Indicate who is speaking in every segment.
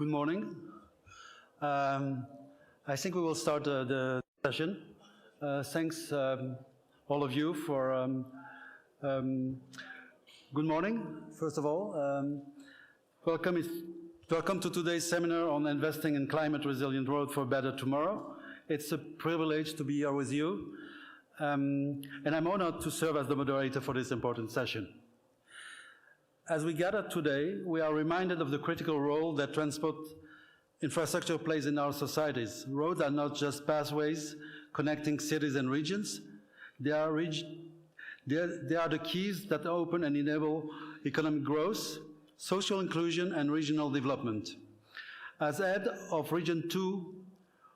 Speaker 1: Good morning. I think we will start the session. Thanks all of you for good morning, first of all. Welcome to today's seminar on investing in climate resilient road for a better tomorrow. It's a privilege to be here with you, and I'm honored to serve as the moderator for this important session. As we gather today, we are reminded of the critical role that transport infrastructure plays in our societies. Roads are not just pathways connecting cities and regions. They are the keys that open and enable economic growth, social inclusion, and regional development. As head of Region 2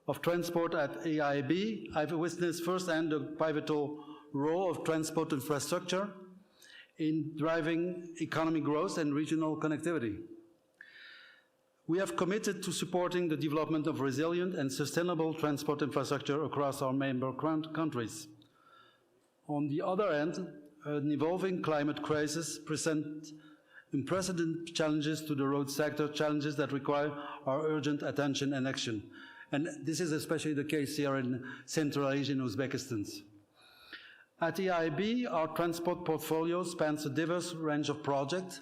Speaker 1: of Transport at AIIB, I've witnessed firsthand the pivotal role of transport infrastructure in driving economic growth and regional connectivity. We have committed to supporting the development of resilient and sustainable transport infrastructure across our member countries. On the other hand, an evolving climate crisis presents unprecedented challenges to the road sector, challenges that require our urgent attention and action. And this is especially the case here in Central Asia and Uzbekistan. At AIIB, our transport portfolio spans a diverse range of projects,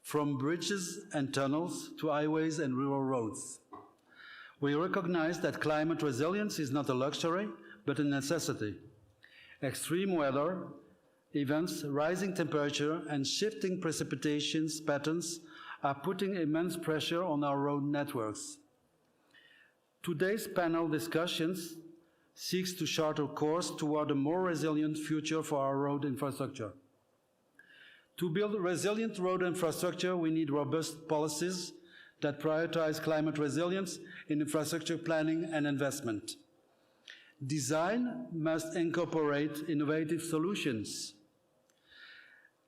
Speaker 1: from bridges and tunnels to highways and rural roads. We recognize that climate resilience is not a luxury, but a necessity. Extreme weather events, rising temperature, and shifting precipitation patterns are putting immense pressure on our road networks. Today's panel discussions seeks to chart a course toward a more resilient future for our road infrastructure. To build resilient road infrastructure, we need robust policies that prioritize climate resilience in infrastructure planning and investment. Design must incorporate innovative solutions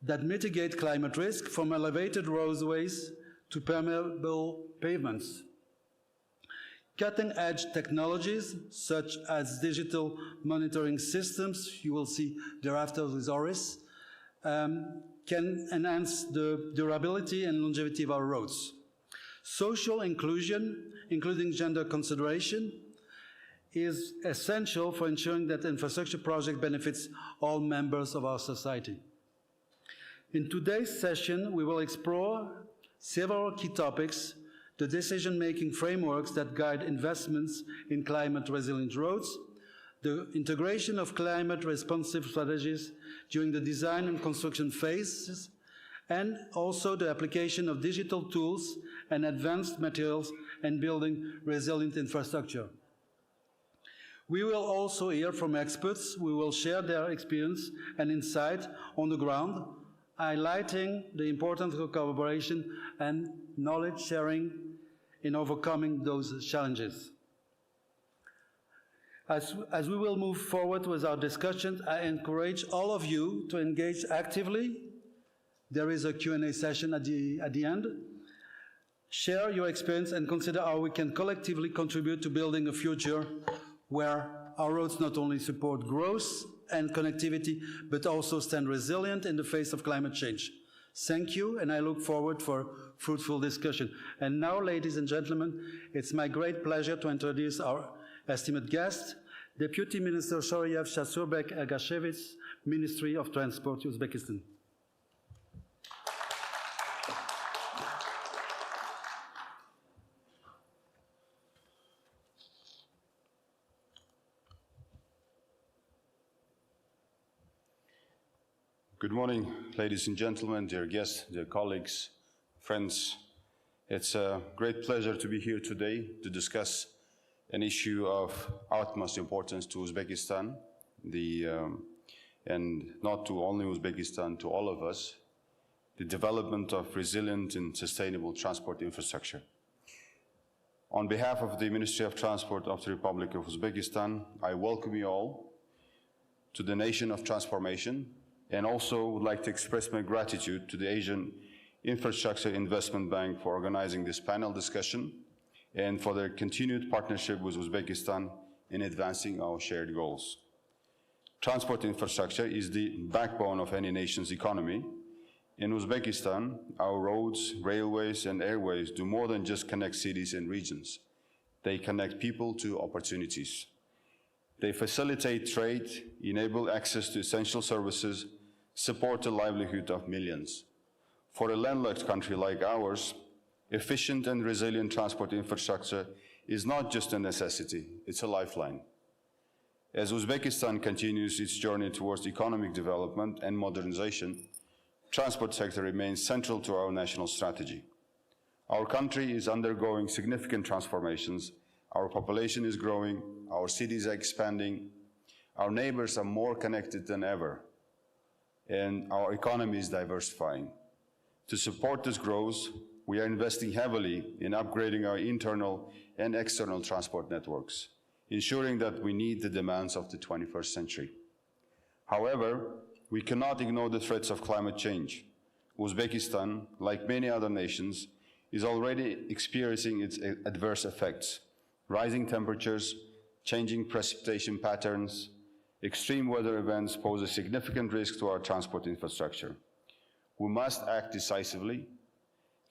Speaker 1: that mitigate climate risk, from elevated roadways to permeable pavements. Cutting-edge technologies, such as digital monitoring systems, you will see thereafter with Oris, can enhance the durability and longevity of our roads. Social inclusion, including gender consideration, is essential for ensuring that infrastructure project benefits all members of our society. In today's session, we will explore several key topics: the decision-making frameworks that guide investments in climate-resilient roads, the integration of climate-responsive strategies during the design and construction phases, and also the application of digital tools and advanced materials in building resilient infrastructure. We will also hear from experts who will share their experience and insight on the ground, highlighting the importance of collaboration and knowledge sharing in overcoming those challenges. As we will move forward with our discussion, I encourage all of you to engage actively. There is a Q&A session at the end. Share your experience and consider how we can collectively contribute to building a future where our roads not only support growth and connectivity, but also stand resilient in the face of climate change. Thank you, and I look forward for fruitful discussion. And now, ladies and gentlemen, it's my great pleasure to introduce our esteemed guest, Deputy Minister Shoryev Shasurbek Agashevich, Ministry of Transport, Uzbekistan.
Speaker 2: Good morning, ladies and gentlemen, dear guests, dear colleagues, friends. It's a great pleasure to be here today to discuss an issue of utmost importance to Uzbekistan, and not to only Uzbekistan, to all of us, the development of resilient and sustainable transport infrastructure. On behalf of the Ministry of Transport of the Republic of Uzbekistan, I welcome you all to the nation of transformation, and also would like to express my gratitude to the Asian Infrastructure Investment Bank for organizing this panel discussion and for their continued partnership with Uzbekistan in advancing our shared goals. Transport infrastructure is the backbone of any nation's economy, In Uzbekistan, our roads, railways, and airways do more than just connect cities and regions. They connect people to opportunities. They facilitate trade, enable access to essential services, support the livelihood of millions. For a landlocked country like ours, efficient and resilient transport infrastructure is not just a necessity, it's a lifeline. As Uzbekistan continues its journey towards economic development and modernization, transport sector remains central to our national strategy. Our country is undergoing significant transformations. Our population is growing, our cities are expanding, our neighbors are more connected than ever, and our economy is diversifying. To support this growth, we are investing heavily in upgrading our internal and external transport networks, ensuring that we meet the demands of the 21st century. However, we cannot ignore the threats of climate change. Uzbekistan, like many other nations, is already experiencing its adverse effects. Rising temperatures, changing precipitation patterns, extreme weather events pose a significant risk to our transport infrastructure. We must act decisively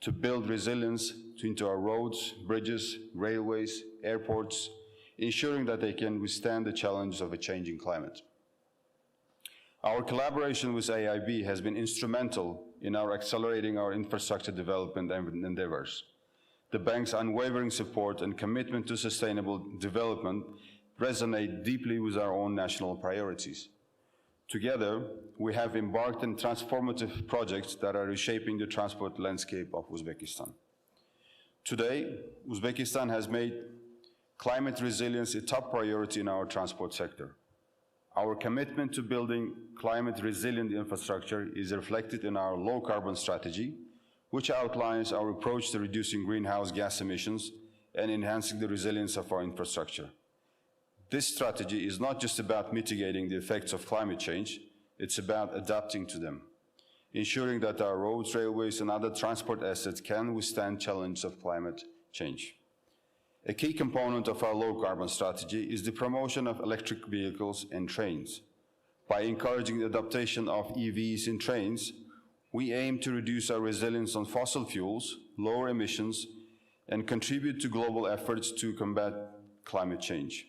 Speaker 2: to build resilience into our roads, bridges, railways, airports, ensuring that they can withstand the challenges of a changing climate. Our collaboration with AIIB has been instrumental in accelerating our infrastructure development endeavors. The bank's unwavering support and commitment to sustainable development resonate deeply with our own national priorities. Together, we have embarked on transformative projects that are reshaping the transport landscape of Uzbekistan. Today, Uzbekistan has made climate resilience a top priority in our transport sector. Our commitment to building climate-resilient infrastructure is reflected in our low-carbon strategy, which outlines our approach to reducing greenhouse gas emissions and enhancing the resilience of our infrastructure. This strategy is not just about mitigating the effects of climate change, it's about adapting to them, ensuring that our roads, railways, and other transport assets can withstand challenges of climate change. A key component of our low-carbon strategy is the promotion of electric vehicles and trains. By encouraging the adaptation of EVs in trains, we aim to reduce our reliance on fossil fuels, lower emissions, and contribute to global efforts to combat climate change.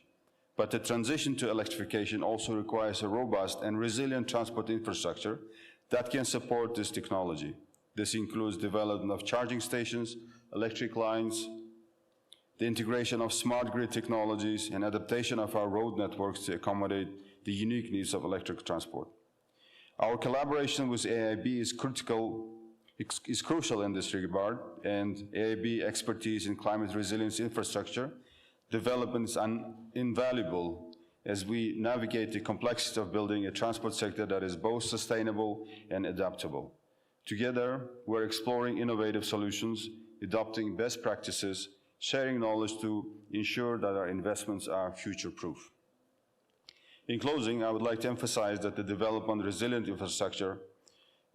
Speaker 2: But the transition to electrification also requires a robust and resilient transport infrastructure that can support this technology. This includes development of charging stations, electric lines, the integration of smart grid technologies, and adaptation of our road networks to accommodate the unique needs of electric transport. Our collaboration with AIIB is crucial in this regard, and AIIB expertise in climate resilience infrastructure development is invaluable as we navigate the complexity of building a transport sector that is both sustainable and adaptable. Together, we're exploring innovative solutions, adopting best practices, sharing knowledge to ensure that our investments are future-proof. In closing, I would like to emphasize that the development of resilient infrastructure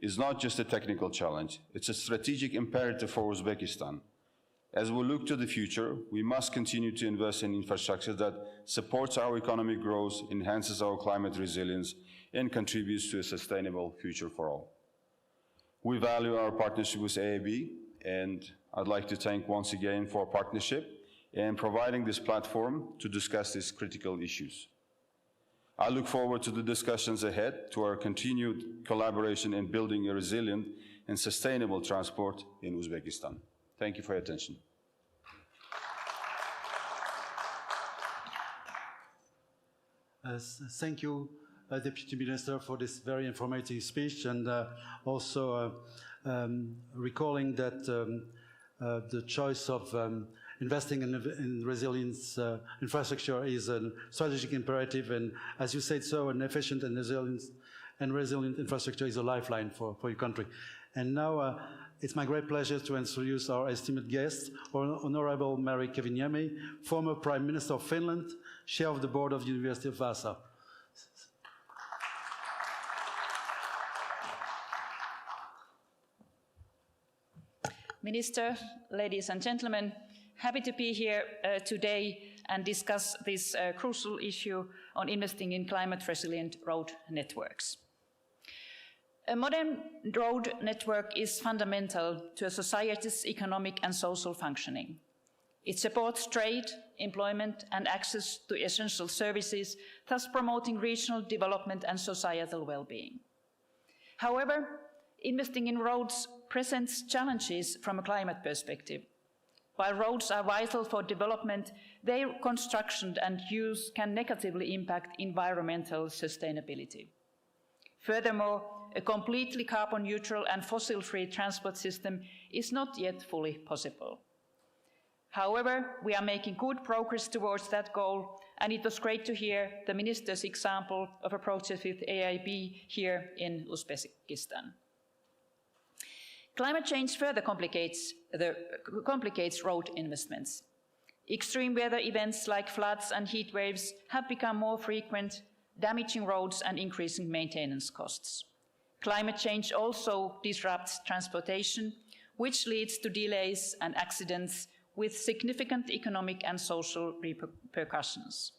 Speaker 2: is not just a technical challenge, it's a strategic imperative for Uzbekistan. As we look to the future, we must continue to invest in infrastructure that supports our economic growth, enhances our climate resilience, and contributes to a sustainable future for all. We value our partnership with AIIB, and I'd like to thank once again for our partnership and providing this platform to discuss these critical issues. I look forward to the discussions ahead, to our continued collaboration in building a resilient and sustainable transport in Uzbekistan. Thank you for your attention.
Speaker 1: Thank you, Deputy Minister, for this very informative speech, and also recalling that the choice of investing in resilience infrastructure is a strategic imperative, and as you said so, an efficient and resilient infrastructure is a lifeline for your country. And now it's my great pleasure to introduce our esteemed guest, Honorable Mari Kiviniemi, former Prime Minister of Finland, Chair of the Board of the University of Vaasa.
Speaker 3: Minister, ladies and gentlemen, happy to be here today and discuss this crucial issue on investing in climate-resilient road networks. A modern road network is fundamental to a society's economic and social functioning. It supports trade, employment, and access to essential services, thus promoting regional development and societal well-being. However, investing in roads presents challenges from a climate perspective. While roads are vital for development, their construction and use can negatively impact environmental sustainability. Furthermore, a completely carbon-neutral and fossil-free transport system is not yet fully possible. However, we are making good progress towards that goal, and it was great to hear the Minister's example of a project with AIIB here in Uzbekistan. Climate change further complicates road investments. Extreme weather events like floods and heat waves have become more frequent, damaging roads and increasing maintenance costs. Climate change also disrupts transportation, which leads to delays and accidents with significant economic and social repercussions.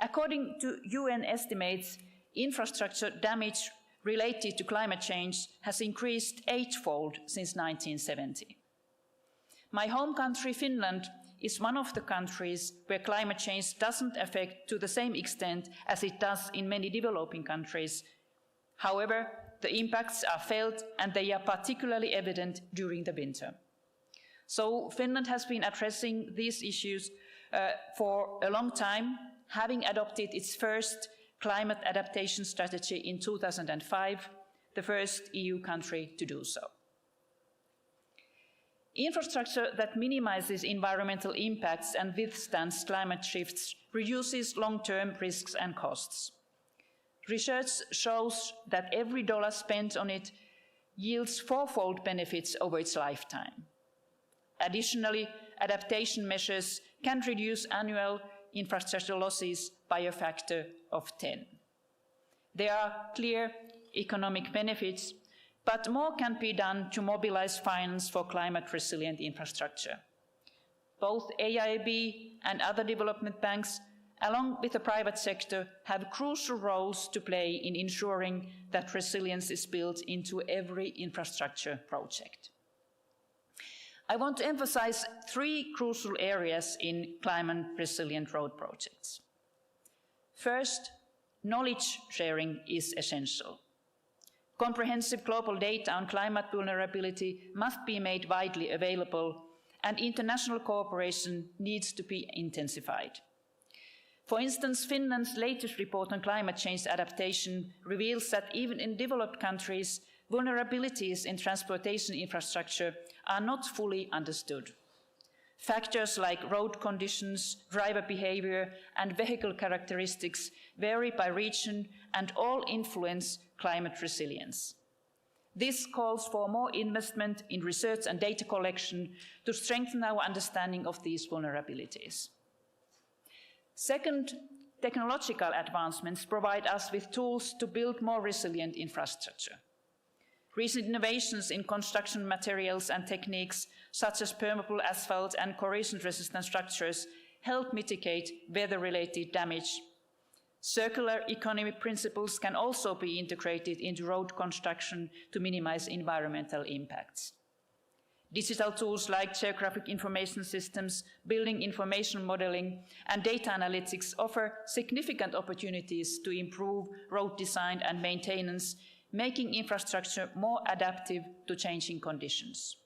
Speaker 3: According to UN estimates, infrastructure damage related to climate change has increased 8-fold since 1970. My home country, Finland, is one of the countries where climate change doesn't affect to the same extent as it does in many developing countries. However, the impacts are felt and they are particularly evident during the winter. So Finland has been addressing these issues for a long time, having adopted its first climate adaptation strategy in 2005, the first EU country to do so. Infrastructure that minimizes environmental impacts and withstands climate shifts reduces long-term risks and costs. Research shows that every dollar spent on it yields 4-fold benefits over its lifetime. Additionally, adaptation measures can reduce annual infrastructure losses by a factor of 10. There are clear economic benefits, but more can be done to mobilize finance for climate-resilient infrastructure. Both AIIB and other development banks, along with the private sector, have crucial roles to play in ensuring that resilience is built into every infrastructure project. I want to emphasize 3 crucial areas in climate-resilient road projects. First, knowledge sharing is essential. Comprehensive global data on climate vulnerability must be made widely available, and international cooperation needs to be intensified. For instance, Finland's latest report on climate change adaptation reveals that even in developed countries, vulnerabilities in transportation infrastructure are not fully understood. Factors like road conditions, driver behavior, and vehicle characteristics vary by region and all influence climate resilience. This calls for more investment in research and data collection to strengthen our understanding of these vulnerabilities. Second, technological advancements provide us with tools to build more resilient infrastructure. Recent innovations in construction materials and techniques, such as permeable asphalt and corrosion-resistant structures, help mitigate weather-related damage. Circular economy principles can also be integrated into road construction to minimize environmental impacts. Digital tools like geographic information systems, building information modeling, and data analytics offer significant opportunities to improve road design and maintenance, making infrastructure more adaptive to changing conditions.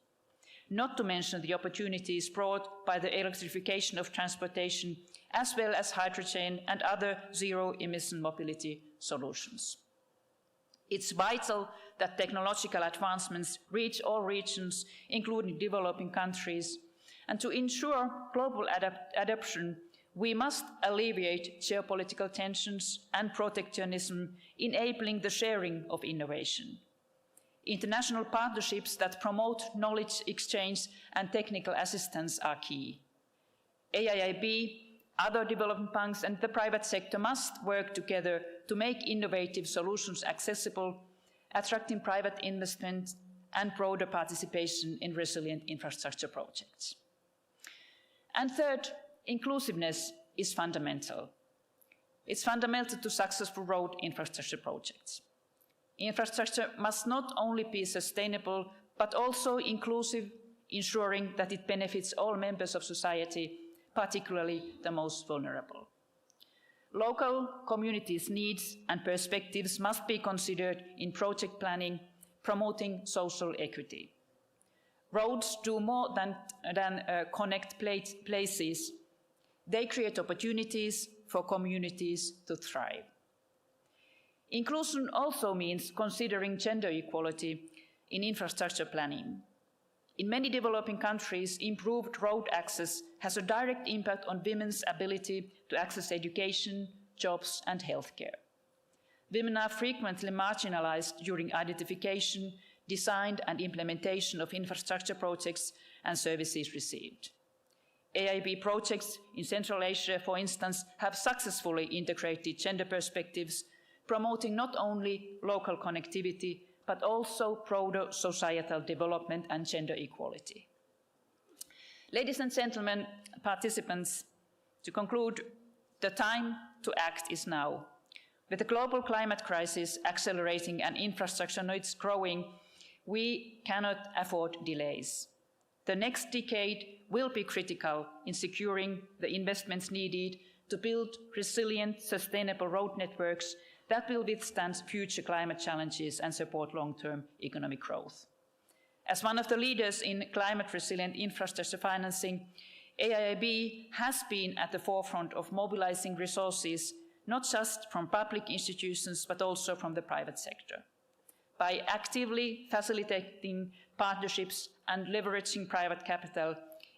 Speaker 3: Not to mention the opportunities brought by the electrification of transportation, as well as hydrogen and other zero-emission mobility solutions. It's vital that technological advancements reach all regions, including developing countries, and to ensure global adoption, we must alleviate geopolitical tensions and protectionism, enabling the sharing of innovation. International partnerships that promote knowledge exchange and technical assistance are key. AIIB, other development banks, and the private sector must work together to make innovative solutions accessible, attracting private investment and broader participation in resilient infrastructure projects. And third, inclusiveness is fundamental. It's fundamental to successful road infrastructure projects. Infrastructure must not only be sustainable, but also inclusive, ensuring that it benefits all members of society, particularly the most vulnerable. Local communities' needs and perspectives must be considered in project planning, promoting social equity. Roads do more than connect places. They create opportunities for communities to thrive. Inclusion also means considering gender equality in infrastructure planning. In many developing countries, improved road access has a direct impact on women's ability to access education, jobs, and healthcare. Women are frequently marginalized during identification, design, and implementation of infrastructure projects and services received. AIIB projects in Central Asia, for instance, have successfully integrated gender perspectives, promoting not only local connectivity, but also broader societal development and gender equality. Ladies and gentlemen, participants, to conclude, the time to act is now. With the global climate crisis accelerating and infrastructure needs growing, we cannot afford delays. The next decade will be critical in securing the investments needed to build resilient, sustainable road networks that will withstand future climate challenges and support long-term economic growth. As one of the leaders in climate-resilient infrastructure financing, AIIB has been at the forefront of mobilizing resources, not just from public institutions, but also from the private sector. By actively facilitating partnerships and leveraging private capital,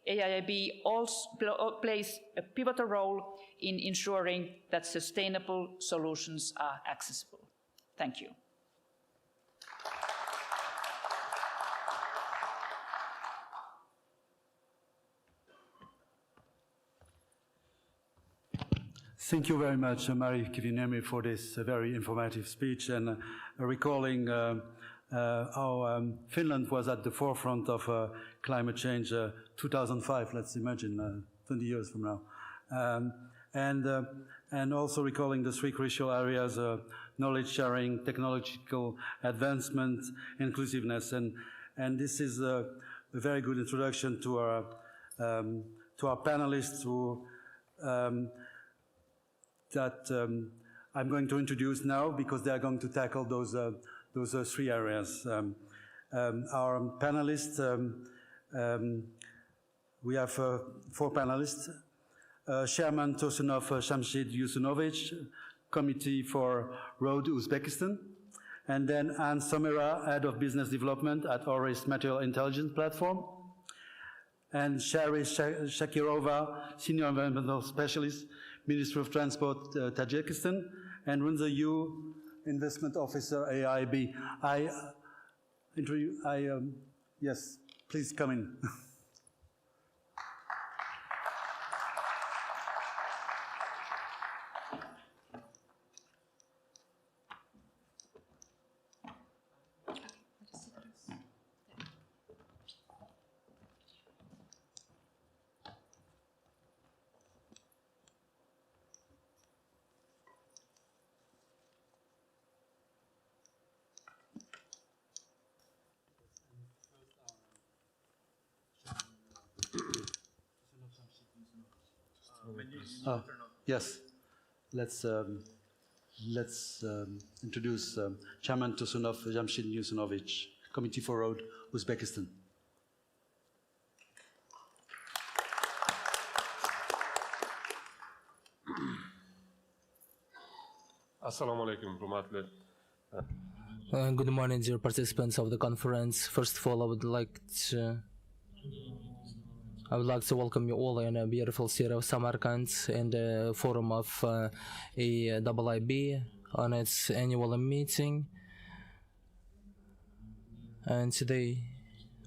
Speaker 3: AIIB also plays a pivotal role in ensuring that sustainable solutions are accessible. Thank you.
Speaker 1: Thank you very much, Mari Kivinemi, for this very informative speech and recalling how Finland was at the forefront of climate change 2005, let's imagine 20 years from now. And also recalling the three crucial areas, knowledge sharing, technological advancement, inclusiveness. And this is a very good introduction to our panelists who I'm going to introduce now because they are going to tackle those three areas. Our panelists, we have 4 panelists. Chairman Tursunov Shamshid Yusunovich, Committee for Road Uzbekistan. And then Anne Somera, Head of Business Development at Oris Material Intelligence Platform. And Shari Shakirova, Senior Environmental Specialist, Ministry of Transport, Tajikistan. And Runza Yu, Investment Officer, AIIB. Yes, please come in. Yes, let's introduce Chairman Tursunov Shamshid Yusunovich, Committee for Road, Uzbekistan.
Speaker 4: Assalamu alaikum, Rumatli.
Speaker 5: Good morning, dear participants of the conference. First of all, I would like to welcome you all in a beautiful city of Samarkand in the forum of AIIB on its annual meeting. And today,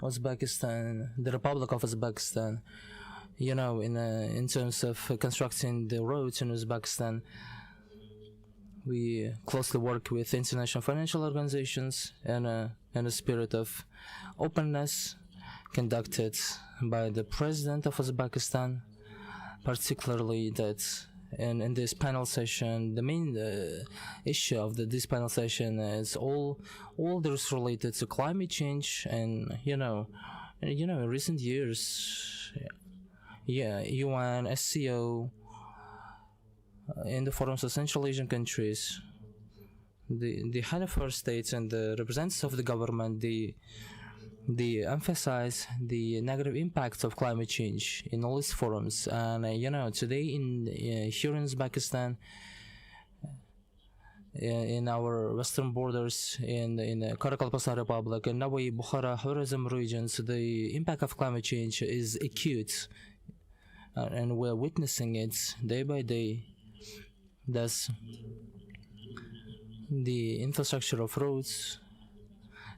Speaker 5: Uzbekistan, the Republic of Uzbekistan, you know, in terms of constructing the roads in Uzbekistan, we closely work with international financial organizations in a spirit of openness conducted by the President of Uzbekistan, particularly that in this panel session, the main issue of this panel session is all that's related to climate change. And in recent years, UN, SCO, in the forums of Central Asian countries, the head of our states and the representatives of the government, they emphasize the negative impacts of climate change in all these forums. And today here in Uzbekistan, in our western borders, in the Karakalpakstan Republic and Navai, Bukhara, Khwarezm regions, the impact of climate change is acute, and we're witnessing it day by day. Thus, the infrastructure of roads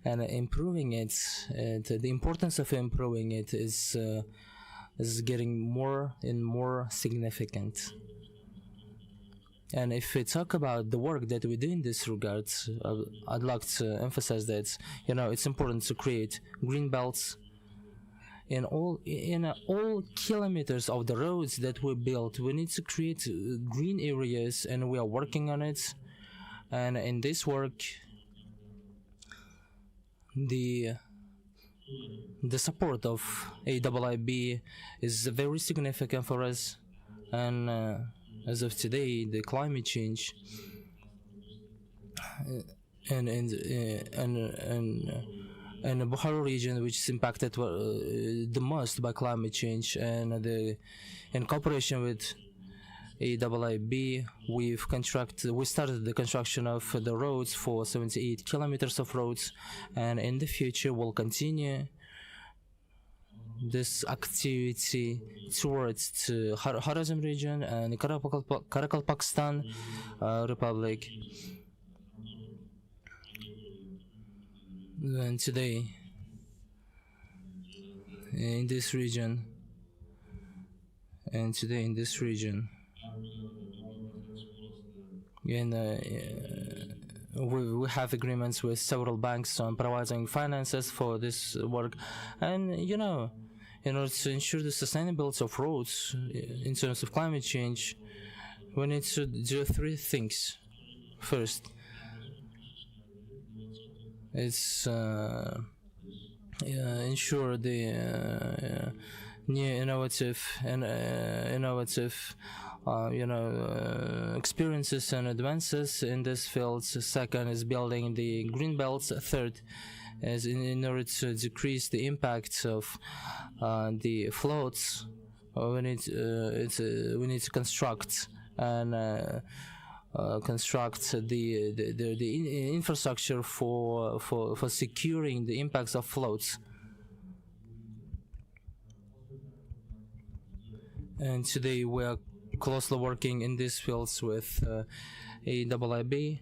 Speaker 5: and improving it, the importance of improving it is getting more and more significant. And if we talk about the work that we do in this regard, I'd like to emphasize that it's important to create green belts in all kilometers of the roads that we build. We need to create green areas, and we are working on it. And in this work, the support of AIIB is very significant for us. And as of today, the climate change and the Bukhara region, which is impacted the most by climate change, and in cooperation with AIIB, we started the construction of the roads for 78 kilometers of roads, and in the future we'll continue this activity towards the Khwarezm region and Karakalpakstan Republic. And today, in this region, we have agreements with several banks on providing finances for this work. And in order to ensure the sustainability of roads in terms of climate change, we need to do three things. First, it's ensure the new innovative experiences and advances in this field. Second is building the green belts. Third is in order to decrease the impact of the floods, we need to construct and construct the infrastructure for securing the impacts of floods. And today we are closely working in these fields with AIIB,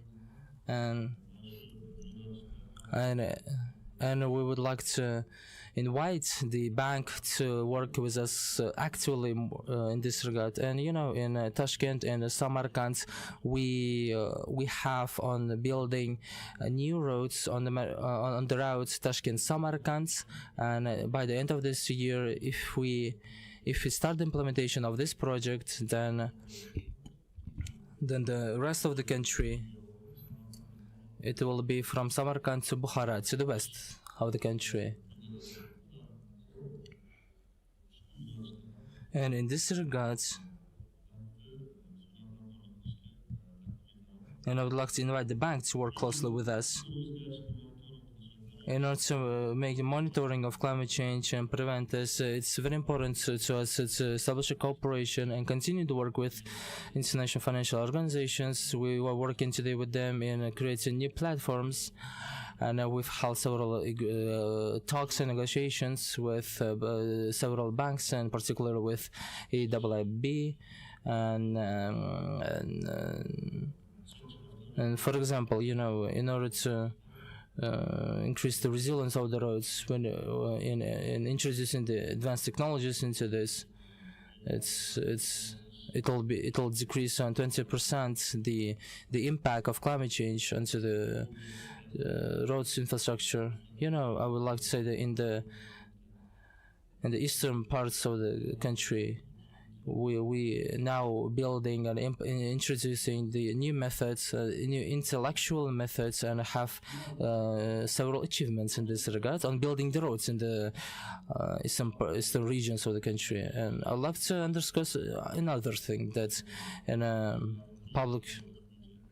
Speaker 5: and we would like to invite the bank to work with us actually in this regard. And in Tashkent and Samarkand, we have on building new roads on the routes Tashkent-Samarkand, and by the end of this year, if we start the implementation of this project, then the rest of the country, it will be from Samarkand to Bukhara, to the west of the country. And in this regard, and I would like to invite the bank to work closely with us in order to make the monitoring of climate change and prevent this. It's very important to us to establish a cooperation and continue to work with international financial organizations. We are working today with them in creating new platforms, and we've held several talks and negotiations with several banks, and particularly with AIIB. And for example, in order to increase the resilience of the roads when in introducing the advanced technologies into this, it'll decrease on 20% the impact of climate change onto the roads infrastructure. I would like to say that in the eastern parts of the country, we now building and introducing the new methods, new intellectual methods, and have several achievements in this regard on building the roads in the eastern regions of the country. And I'd like to underscore another thing, that in public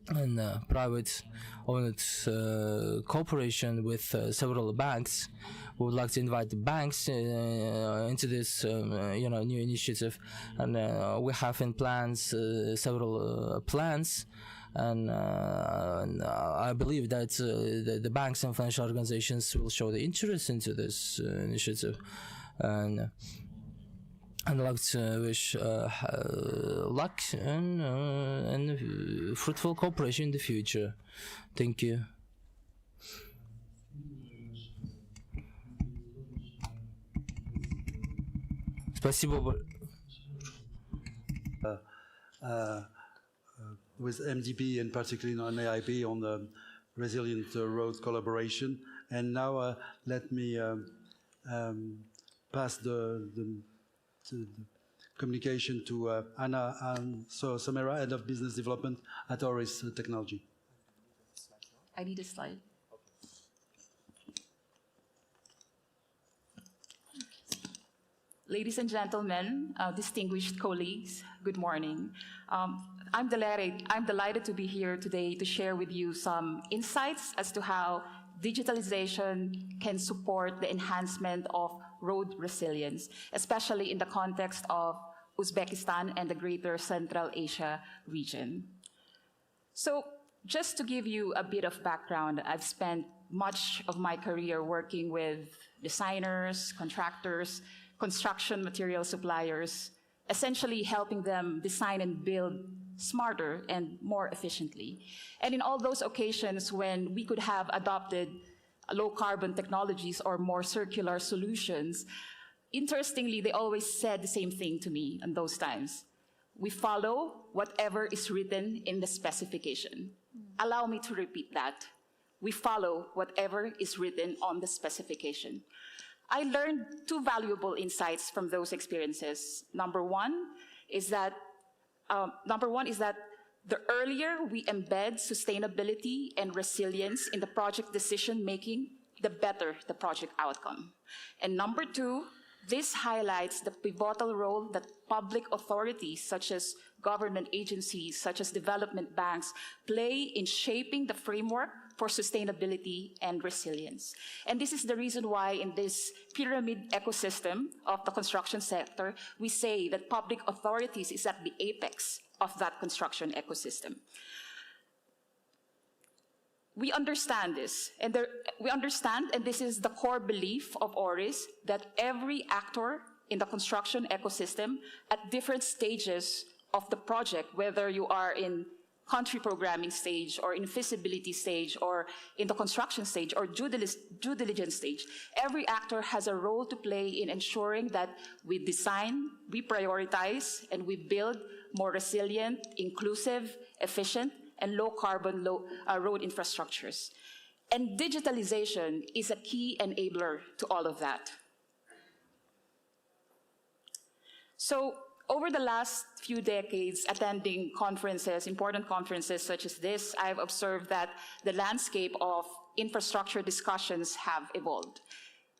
Speaker 5: and private owned cooperation with several banks, we would like to invite the banks into this new initiative, and we have in plans several plans, and I believe that the banks and financial organizations will show the interest into this initiative, and I'd like to wish luck and fruitful cooperation in the future. Thank you. Спасибо.
Speaker 1: With MDB and particularly on AIIB on the resilient road collaboration. And now let me pass the communication to Anna Samera, Head of Business Development at Oris Technology.
Speaker 6: I need a slide. Ladies and gentlemen, distinguished colleagues, good morning. I'm delighted to be here today to share with you some insights as to how digitalization can support the enhancement of road resilience, especially in the context of Uzbekistan and the greater Central Asia region. So, just to give you a bit of background, I've spent much of my career working with designers, contractors, construction material suppliers, essentially helping them design and build smarter and more efficiently. And in all those occasions when we could have adopted low-carbon technologies or more circular solutions, interestingly, they always said the same thing to me in those times. We follow whatever is written in the specification. Allow me to repeat that. We follow whatever is written on the specification. I learned two valuable insights from those experiences. Number one is that the earlier we embed sustainability and resilience in the project decision-making, the better the project outcome. And number two, this highlights the pivotal role that public authorities, such as government agencies, such as development banks, play in shaping the framework for sustainability and resilience. And this is the reason why in this pyramid ecosystem of the construction sector, we say that public authorities is at the apex of that construction ecosystem. We understand this, and this is the core belief of ORIS, that every actor in the construction ecosystem at different stages of the project, whether you are in country programming stage or in feasibility stage or in the construction stage or due diligence stage, every actor has a role to play in ensuring that we design, we prioritize, and we build more resilient, inclusive, efficient, and low-carbon road infrastructures. And digitalization is a key enabler to all of that. So, over the last few decades, attending conferences, important conferences such as this, I've observed that the landscape of infrastructure discussions have evolved.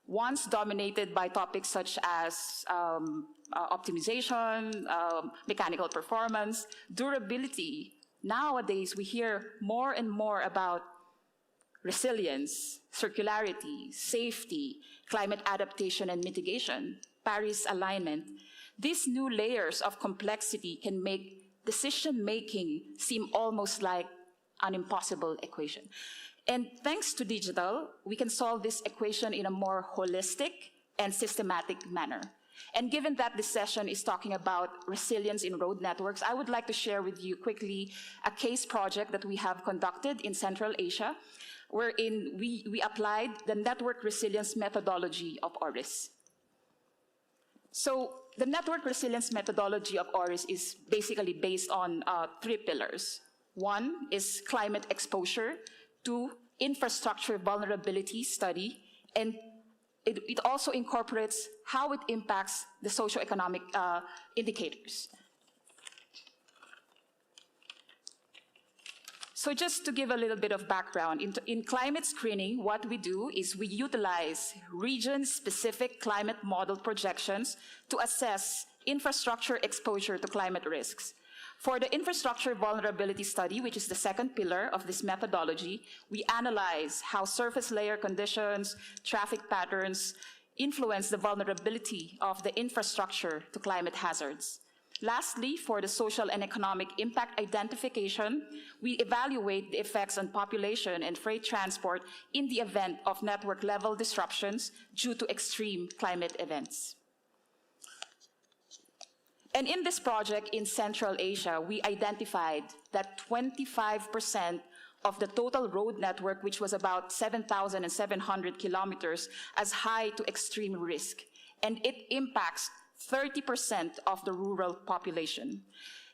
Speaker 6: Once dominated by topics such as optimization, mechanical performance, durability, nowadays we hear more and more about resilience, circularity, safety, climate adaptation and mitigation, Paris alignment. These new layers of complexity can make decision-making seem almost like an impossible equation. And thanks to digital, we can solve this equation in a more holistic and systematic manner. And given that this session is talking about resilience in road networks, I would like to share with you quickly a case project that we have conducted in Central Asia, wherein we applied the network resilience methodology of ORIS. So the network resilience methodology of ORIS is basically based on three pillars. One is climate exposure, two, infrastructure vulnerability study, and it also incorporates how it impacts the socioeconomic indicators. So just to give a little bit of background, in climate screening, what we do is we utilize region-specific climate model projections to assess infrastructure exposure to climate risks. For the infrastructure vulnerability study, which is the second pillar of this methodology, we analyze how surface layer conditions, traffic patterns influence the vulnerability of the infrastructure to climate hazards. Lastly, for the social and economic impact identification, we evaluate the effects on population and freight transport in the event of network-level disruptions due to extreme climate events. And in this project in Central Asia, we identified that 25% of the total road network, which was about 7,700 kilometers, as high to extreme risk, and it impacts 30% of the rural population.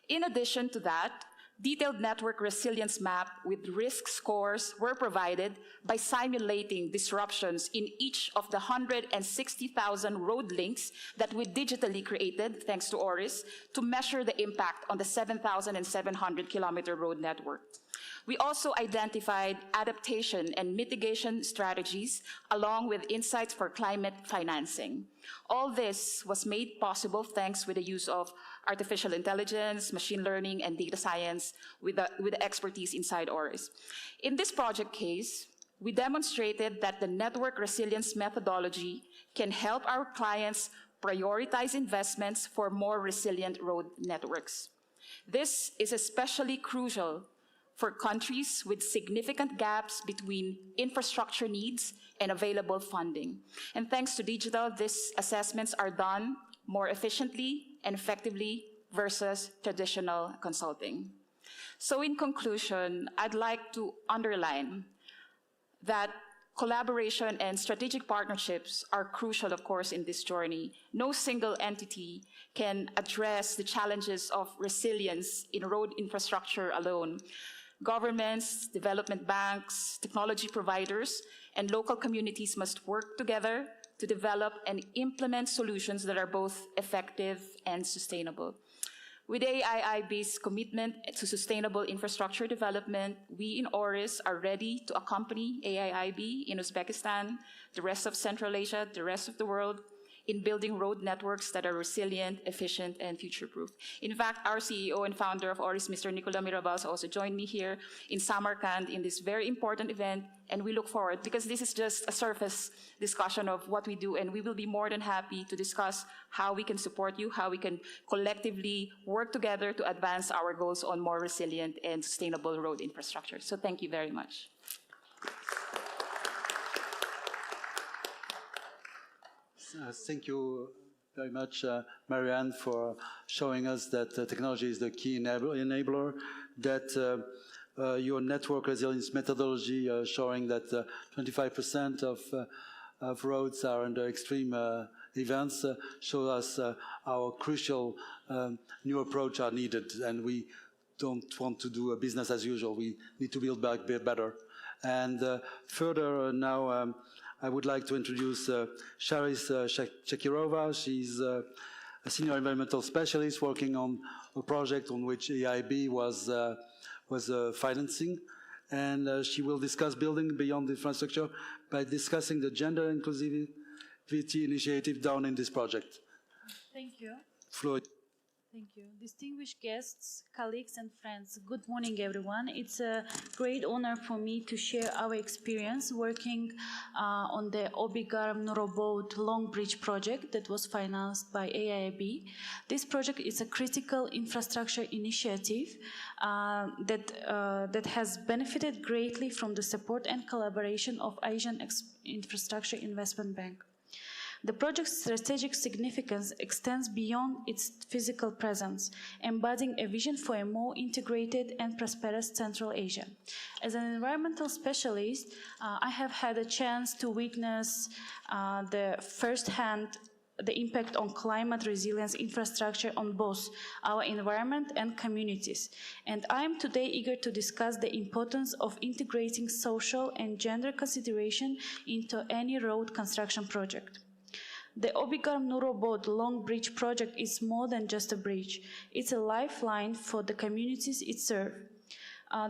Speaker 6: In addition to that, detailed network resilience map with risk scores were provided by simulating disruptions in each of the 160,000 road links that we digitally created, thanks to ORIS, to measure the impact on the 7,700 kilometer road network. We also identified adaptation and mitigation strategies along with insights for climate financing. All this was made possible thanks with the use of artificial intelligence, machine learning, and data science with the expertise inside ORIS. In this project case, we demonstrated that the network resilience methodology can help our clients prioritize investments for more resilient road networks. This is especially crucial for countries with significant gaps between infrastructure needs and available funding. And thanks to digital, these assessments are done more efficiently and effectively versus traditional consulting. So in conclusion, I'd like to underline that collaboration and strategic partnerships are crucial, of course, in this journey. No single entity can address the challenges of resilience in road infrastructure alone. Governments, development banks, technology providers, and local communities must work together to develop and implement solutions that are both effective and sustainable. With AIIB's commitment to sustainable infrastructure development, we in ORIS are ready to accompany AIIB in Uzbekistan, the rest of Central Asia, the rest of the world, in building road networks that are resilient, efficient, and future-proof. In fact, our CEO and founder of ORIS, Mr. Nicola Mirabals, also joined me here in Samarkand in this very important event, and we look forward, because this is just a surface discussion of what we do, and we will be more than happy to discuss how we can support you, how we can collectively work together to advance our goals on more resilient and sustainable road infrastructure. So thank you very much.
Speaker 1: Thank you very much, Marianne, for showing us that technology is the key enabler, that your network resilience methodology showing that 25% of roads are under extreme events show us how crucial new approach are needed, and we don't want to do a business as usual. We need to build back better. And further now, I would like to introduce Charis Shakirova. She's a senior environmental specialist working on a project on which AIIB was financing. And she will discuss building beyond infrastructure by discussing the gender inclusivity initiative down in this project.
Speaker 7: Thank you.
Speaker 1: Floyd.
Speaker 7: Thank you. Distinguished guests, colleagues, and friends, good morning, everyone. It's a great honor for me to share our experience working on the Obigarm-Nurobod Long Bridge project that was financed by AIIB. This project is a critical infrastructure initiative that has benefited greatly from the support and collaboration of Asian Infrastructure Investment Bank. The project's strategic significance extends beyond its physical presence, embodying a vision for a more integrated and prosperous Central Asia. As an environmental specialist, I have had a chance to witness the first-hand the impact on climate resilience infrastructure on both our environment and communities. And I am today eager to discuss the importance of integrating social and gender consideration into any road construction project. The Obigarm-Nurobod Long Bridge project is more than just a bridge. It's a lifeline for the communities it serves.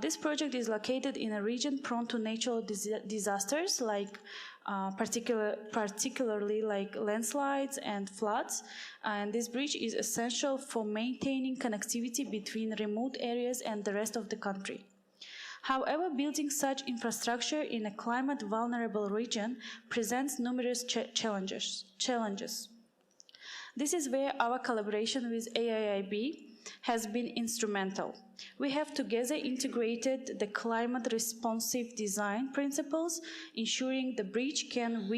Speaker 7: This project is located in a region prone to natural disasters, like particularly like landslides and floods. And this bridge is essential for maintaining connectivity between remote areas and the rest of the country. However, building such infrastructure in a climate-vulnerable region presents numerous challenges. This is where our collaboration with AIIB has been instrumental. We have together integrated the climate-responsive design principles, ensuring the bridge can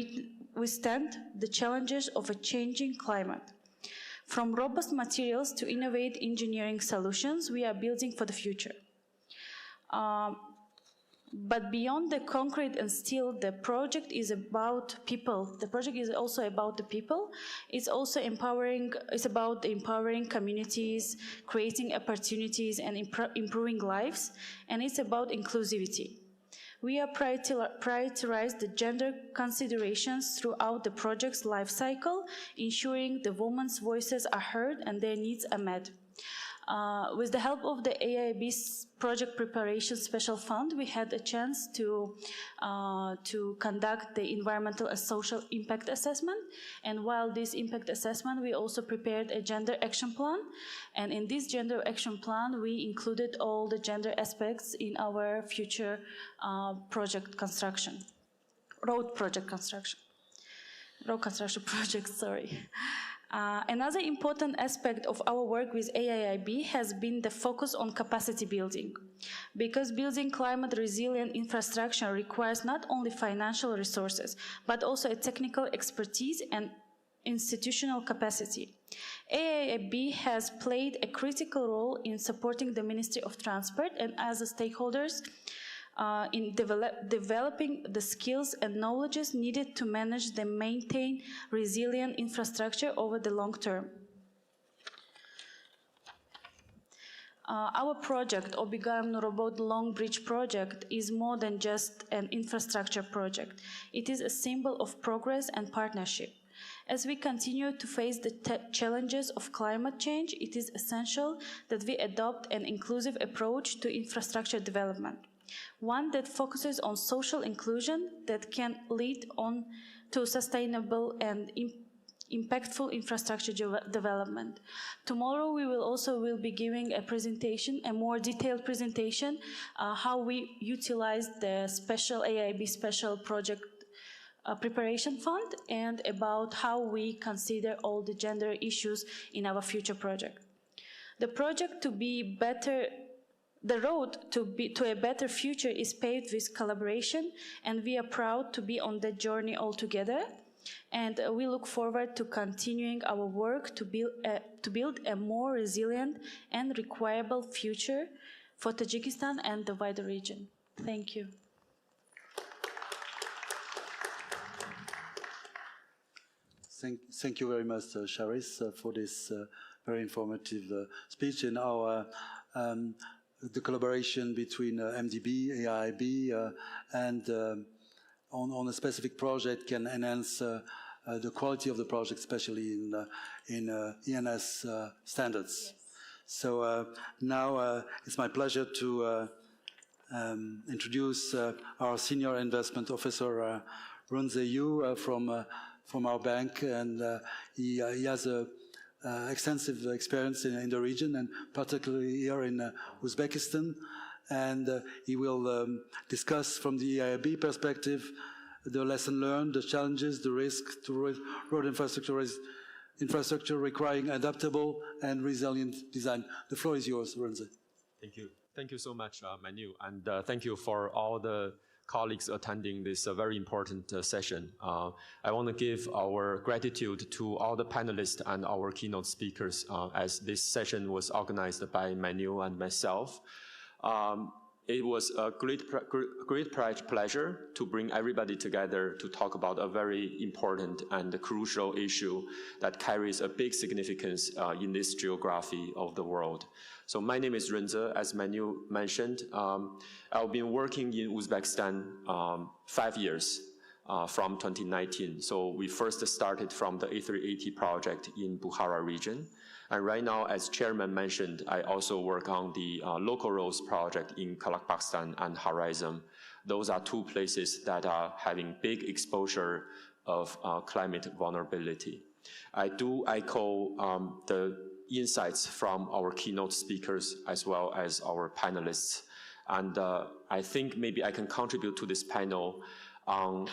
Speaker 7: withstand the challenges of a changing climate. From robust materials to innovative engineering solutions, we are building for the future. But beyond the concrete and steel, the project is about people. The project is also about the people. It's also empowering, it's about empowering communities, creating opportunities and improving lives, and it's about inclusivity. We have prioritized the gender considerations throughout the project's life cycle, ensuring the women's voices are heard and their needs are met. With the help of the AIIB's Project Preparation Special Fund, we had a chance to conduct the environmental and social impact assessment. And while this impact assessment, we also prepared a gender action plan. And in this gender action plan, we included all the gender aspects in our future project construction, road construction project, sorry. Another important aspect of our work with AIIB has been the focus on capacity building. Because building climate-resilient infrastructure requires not only financial resources, but also a technical expertise and institutional capacity. AIIB has played a critical role in supporting the Ministry of Transport and as stakeholders in developing the skills and knowledges needed to manage and maintain resilient infrastructure over the long term. Our project, Obigarm-Nurobod Long Bridge project, is more than just an infrastructure project. It is a symbol of progress and partnership. As we continue to face the challenges of climate change, it is essential that we adopt an inclusive approach to infrastructure development. One that focuses on social inclusion that can lead on to sustainable and impactful infrastructure development. Tomorrow we will be giving a presentation, a more detailed presentation, how we utilize the special AIIB Special Project Preparation Fund and about how we consider all the gender issues in our future project. The project to be better. The road to a better future is paved with collaboration, and we are proud to be on that journey all together. And we look forward to continuing our work to build a more resilient and requireable future for Tajikistan and the wider region. Thank you.
Speaker 1: Thank you very much, Charis, for this very informative speech in our the collaboration between MDB, AIIB, and on a specific project can enhance the quality of the project, especially in ENS standards. Yes. So now it's my pleasure to introduce our Senior Investment Officer, Runze Yu, from our bank, and he has a extensive experience in the region, and particularly here in Uzbekistan. And he will discuss from the AIIB perspective the lesson learned, the challenges, the risks to road infrastructure requiring adaptable and resilient design. The floor is yours, Runze.
Speaker 8: Thank you. Thank you so much, Manu, and thank you for all the colleagues attending this very important session. I want to give our gratitude to all the panelists and our keynote speakers as this session was organized by Manu and myself. it was a great pleasure to bring everybody together to talk about a very important and crucial issue that carries a big significance in this geography of the world. So my name is Renze. As Manu mentioned, I've been working in Uzbekistan 5 years from 2019. So we first started from the A380 project in Bukhara region. And right now, as chairman mentioned, I also work on the local roads project in Kazakhstan and Horizon. Those are two places that are having big exposure of climate vulnerability. I do echo the insights from our keynote speakers as well as our panelists. And I think maybe I can contribute to this panel on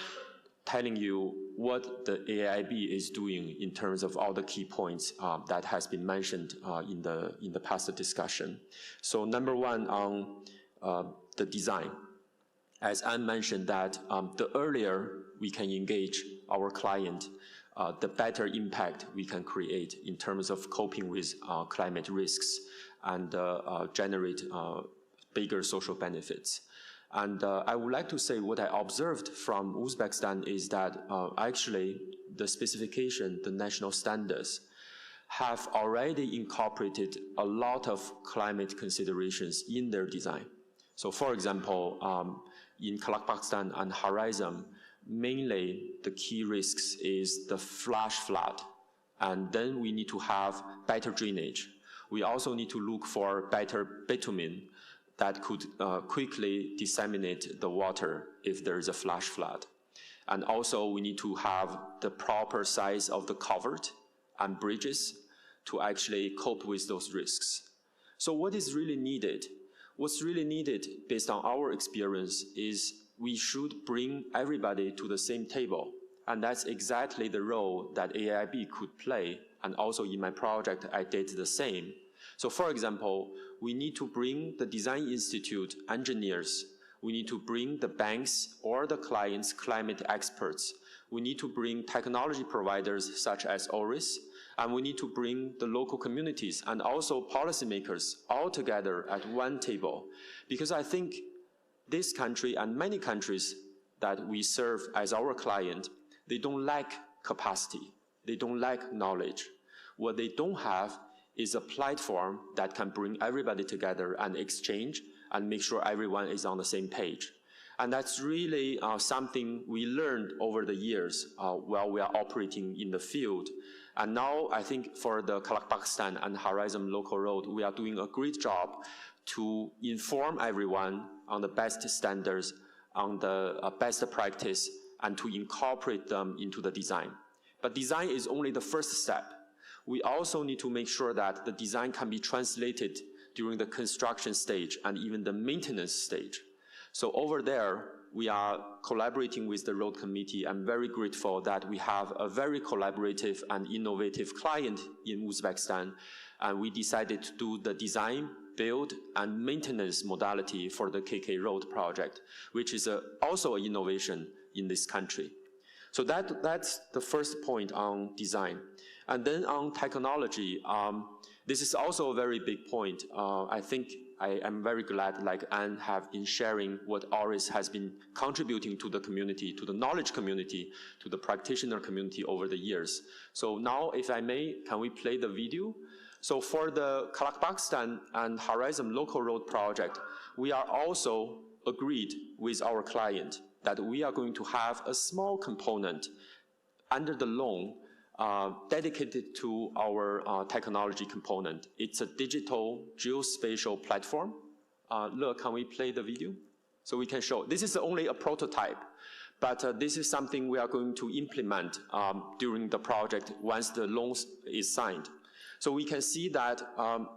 Speaker 8: telling you what the AIIB is doing in terms of all the key points that has been mentioned in the past discussion. So number one on the design. As Anne mentioned that the earlier we can engage our client, the better impact we can create in terms of coping with climate risks and generate bigger social benefits. And I would like to say what I observed from Uzbekistan is that actually the specification, the national standards, have already incorporated a lot of climate considerations in their design. So for example, in Kazakhstan and Horizon, mainly the key risks is the flash flood, and then we need to have better drainage. We also need to look for better bitumen that could quickly disseminate the water if there is a flash flood. And also we need to have the proper size of the culvert and bridges to actually cope with those risks. So what is really needed? What's really needed based on our experience is we should bring everybody to the same table. And that's exactly the role that AIIB could play. And also in my project, I did the same. So for example, we need to bring the design institute engineers, we need to bring the banks or the clients' climate experts, we need to bring technology providers such as ORIS, and we need to bring the local communities and also policymakers all together at one table. Because I think this country and many countries that we serve as our client, they don't lack capacity, they don't lack knowledge. What they don't have is a platform that can bring everybody together and exchange and make sure everyone is on the same page. And that's really something we learned over the years while we are operating in the field. And now I think for the Kazakhstan and Horizon local road, we are doing a great job to inform everyone on the best standards, on the best practice, and to incorporate them into the design. But design is only the first step. We also need to make sure that the design can be translated during the construction stage and even the maintenance stage. So over there, we are collaborating with the road committee. I'm very grateful that we have a very collaborative and innovative client in Uzbekistan, and we decided to do the design, build, and maintenance modality for the KK Road project, which is also an innovation in this country. So that's the first point on design. And then on technology, this is also a very big point. I think I am very glad, like Anne, have been sharing what ORIS has been contributing to the community, to the knowledge community, to the practitioner community over the years. So now, if I may, can we play the video? So for the Kazakhstan and Horizon local road project, we are also agreed with our client that we are going to have a small component under the loan dedicated to our technology component. It's a digital geospatial platform. Look, can we play the video? So we can show. This is only a prototype, but this is something we are going to implement during the project once the loan is signed. So we can see that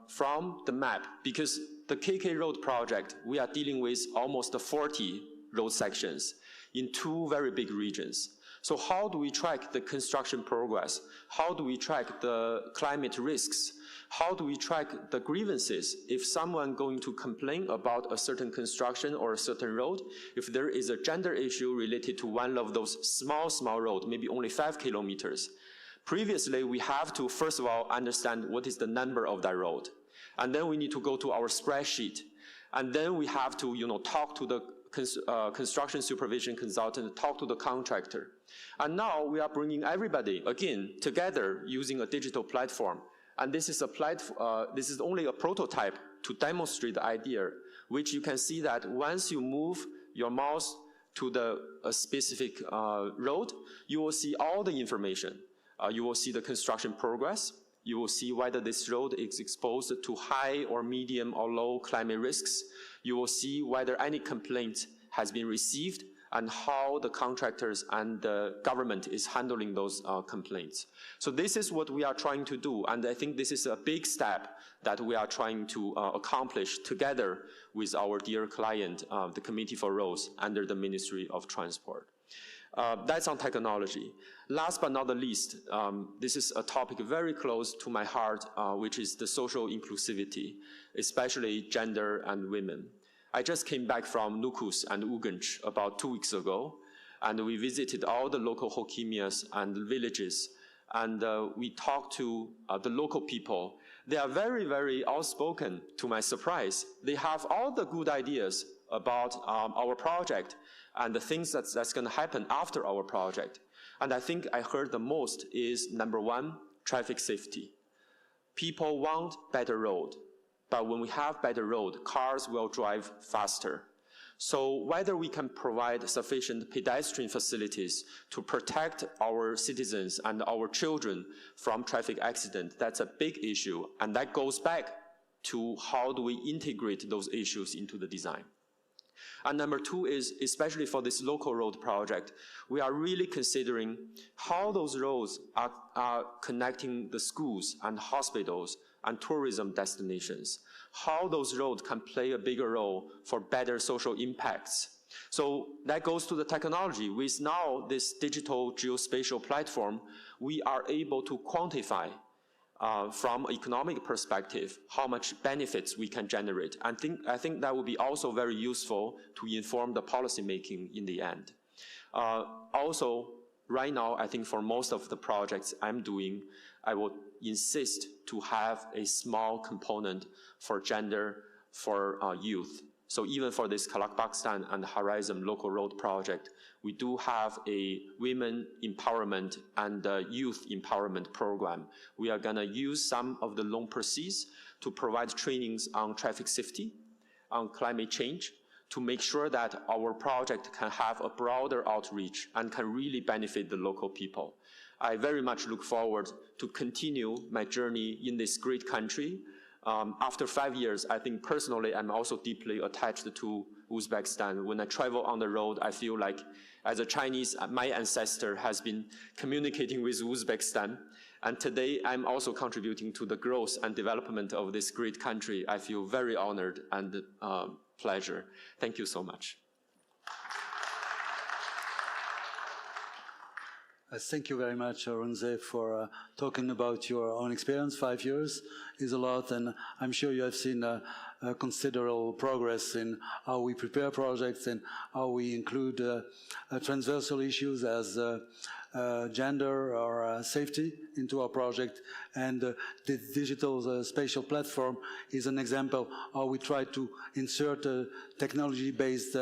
Speaker 8: from the map, because the KK Road project, we are dealing with almost 40 road sections in 2 very big regions. So how do we track the construction progress? How do we track the climate risks? How do we track the grievances? If someone going to complain about a certain construction or a certain road, if there is a gender issue related to one of those small roads, maybe only 5 kilometers, previously we have to, first of all, understand what is the number of that road. And then we need to go to our spreadsheet. And then we have to, talk to the construction supervision consultant, talk to the contractor. And now we are bringing everybody, again, together using a digital platform. And this is this is only a prototype to demonstrate the idea, which you can see that once you move your mouse to a specific road, you will see all the information. You will see the construction progress. You will see whether this road is exposed to high or medium or low climate risks. You will see whether any complaint has been received and how the contractors and the government is handling those complaints. So this is what we are trying to do, and I think this is a big step that we are trying to accomplish together with our dear client, the Committee for Roads under the Ministry of Transport. That's on technology. Last but not the least, this is a topic very close to my heart, which is the social inclusivity, especially gender and women. I just came back from Nukus and Uganj about 2 weeks ago, and we visited all the local Hokimias and villages, and we talked to the local people. They are very, very outspoken, to my surprise. They have all the good ideas about our project and the things that's going to happen after our project. And I think I heard the most is, number one, traffic safety. People want better road. But when we have better road, cars will drive faster. So whether we can provide sufficient pedestrian facilities to protect our citizens and our children from traffic accident, that's a big issue. And that goes back to how do we integrate those issues into the design. And number two is, especially for this local road project, we are really considering how those roads are connecting the schools and hospitals and tourism destinations, how those roads can play a bigger role for better social impacts. So that goes to the technology. With now this digital geospatial platform, we are able to quantify from an economic perspective how much benefits we can generate. I think that would be also very useful to inform the policy making in the end. Also, right now, I think for most of the projects I'm doing, I will insist to have a small component for gender, for youth. So even for this Kalakbakstan and Horizon local road project, we do have a women empowerment and youth empowerment program. We are gonna use some of the loan proceeds to provide trainings on traffic safety, on climate change, to make sure that our project can have a broader outreach and can really benefit the local people. I very much look forward to continue my journey in this great country. After 5 years, I think personally, I'm also deeply attached to Uzbekistan. When I travel on the road, I feel like as a Chinese, my ancestor has been communicating with Uzbekistan. And today, I'm also contributing to the growth and development of this great country. I feel very honored and pleasure. Thank you so much.
Speaker 1: Thank you very much, Runze, for talking about your own experience. 5 years is a lot, and I'm sure you have seen considerable progress in how we prepare projects and how we include transversal issues as gender or safety into our project. And the digital spatial platform is an example how we try to insert technology-based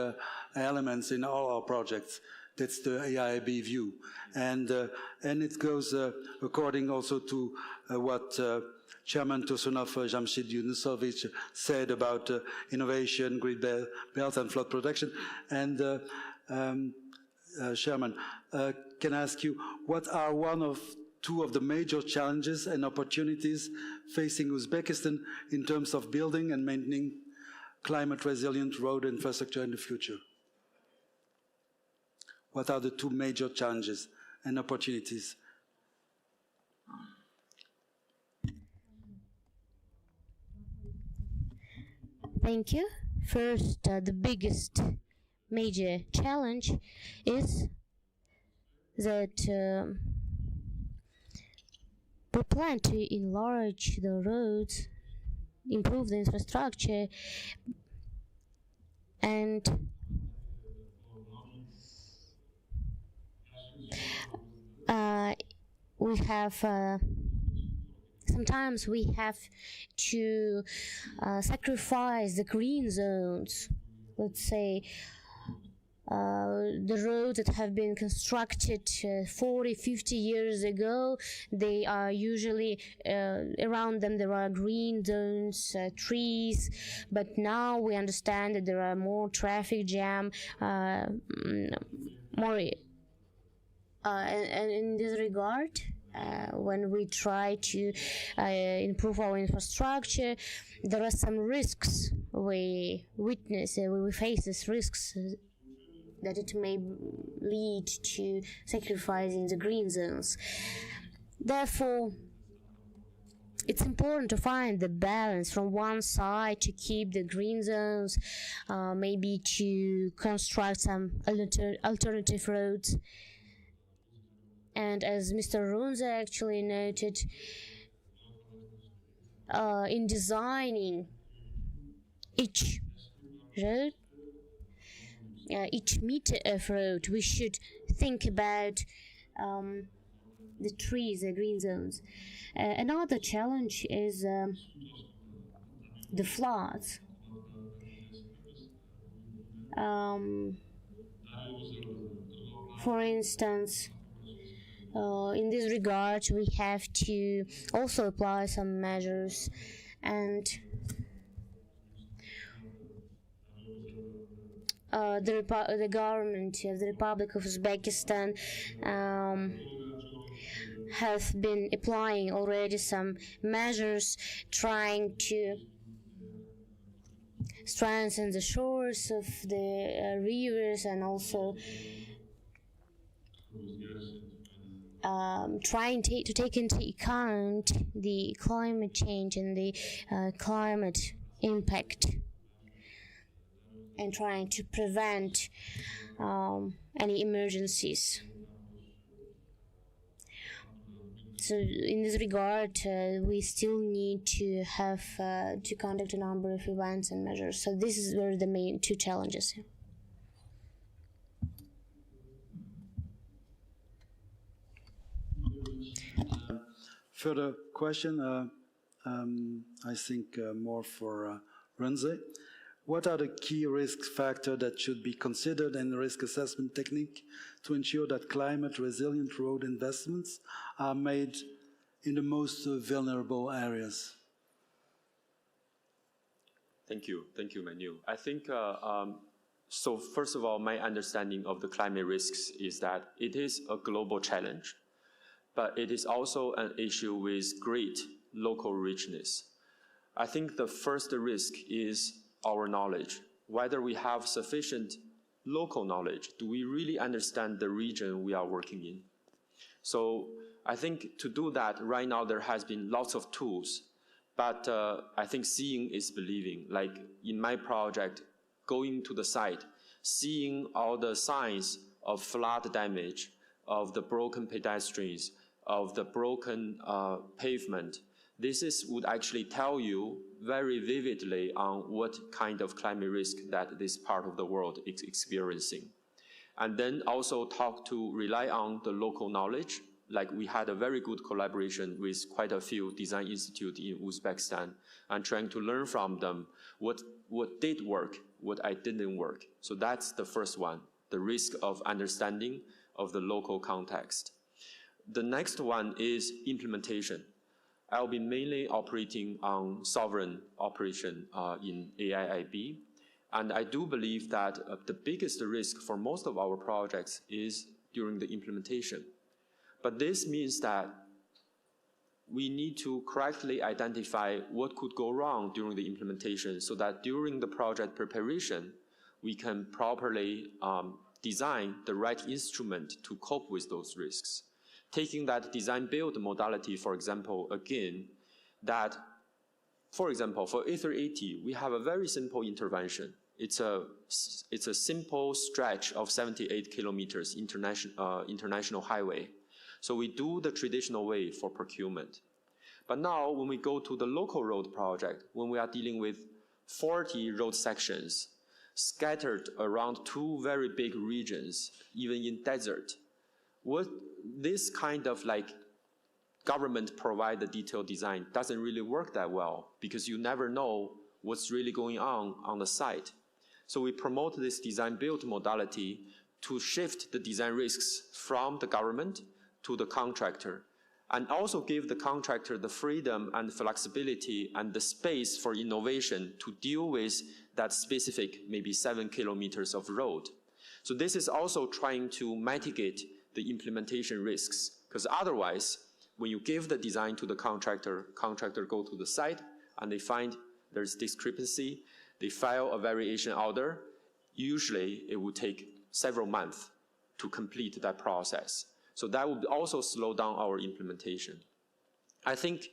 Speaker 1: elements in all our projects. That's the AIIB view. And it goes according also to what Chairman Tursunov Jamshid Yunusovich said about innovation, grid belt and flood protection. And Chairman, can I ask you, what are two of the major challenges and opportunities facing Uzbekistan in terms of building and maintaining climate-resilient road infrastructure in the future? What are the two major challenges and opportunities?
Speaker 9: Thank you. First, the biggest major challenge is that we plan to enlarge the roads, improve the infrastructure, and we have sometimes we have to sacrifice the green zones. Let's say the roads that have been constructed 40, 50 years ago, they are usually around them there are green zones, trees, but now we understand that there are more traffic jam, more and in this regard, when we try to improve our infrastructure, there are some risks we witness, we face these risks that it may lead to sacrificing the green zones. Therefore, it's important to find the balance from one side to keep the green zones, maybe to construct some alternative roads. And as Mr. Runze actually noted, in designing each road, each meter of road, we should think about the trees, the green zones. Another challenge is the floods. For instance, in this regard, we have to also apply some measures, and the government of the Republic of Uzbekistan has been applying already some measures trying to strengthen the shores of the rivers, and also trying to take into account the climate change and the climate impact, and trying to prevent any emergencies. So in this regard, we still need to have to conduct a number of events and measures. So this were the main two challenges.
Speaker 1: Further question, I think more for Runze. What are the key risk factors that should be considered in the risk assessment technique to ensure that climate-resilient road investments are made in the most vulnerable areas?
Speaker 8: Thank you, Manu. I think, so first of all, my understanding of the climate risks is that it is a global challenge, but it is also an issue with great local richness. I think the first risk is our knowledge, whether we have sufficient local knowledge. Do we really understand the region we are working in? So I think to do that, right now there has been lots of tools, but I think seeing is believing. Like in my project, going to the site, seeing all the signs of flood damage, of the broken pedestrians, of the broken pavement, would actually tell you very vividly on what kind of climate risk that this part of the world is experiencing. And then also rely on the local knowledge. Like we had a very good collaboration with quite a few design institutes in Uzbekistan, and trying to learn from them what did work, what didn't work. So that's the first one, the risk of understanding of the local context. The next one is implementation. I'll be mainly operating on sovereign operation in AIIB. And I do believe that the biggest risk for most of our projects is during the implementation. But this means that we need to correctly identify what could go wrong during the implementation, so that during the project preparation, we can properly design the right instrument to cope with those risks. Taking that design-build modality, for example, again, that, for example, for A380, we have a very simple intervention. It's a simple stretch of 78 kilometers international highway. So we do the traditional way for procurement. But now, when we go to the local road project, when we are dealing with 40 road sections scattered around two very big regions, even in desert, what this kind of like government provide the detailed design doesn't really work that well because you never know what's really going on the site. So we promote this design-build modality to shift the design risks from the government to the contractor, and also give the contractor the freedom and flexibility and the space for innovation to deal with that specific maybe 7 kilometers of road. So this is also trying to mitigate the implementation risks, because otherwise, when you give the design to the contractor go to the site and they find there's discrepancy, they file a variation order, usually it will take several months to complete that process. So that would also slow down our implementation. I think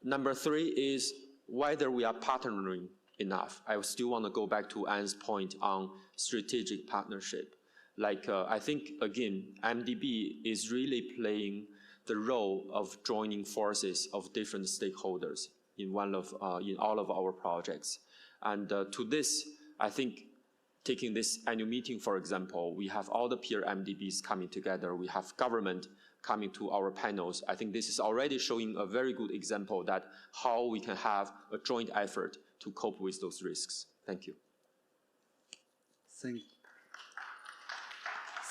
Speaker 8: number 3 is whether we are partnering enough. I still want to go back to Anne's point on strategic partnership. Like, I think, again, MDB is really playing the role of joining forces of different stakeholders in all of our projects. And to this, I think, taking this annual meeting, for example, we have all the peer MDBs coming together. We have government coming to our panels. I think this is already showing a very good example that how we can have a joint effort to cope with those risks. Thank you.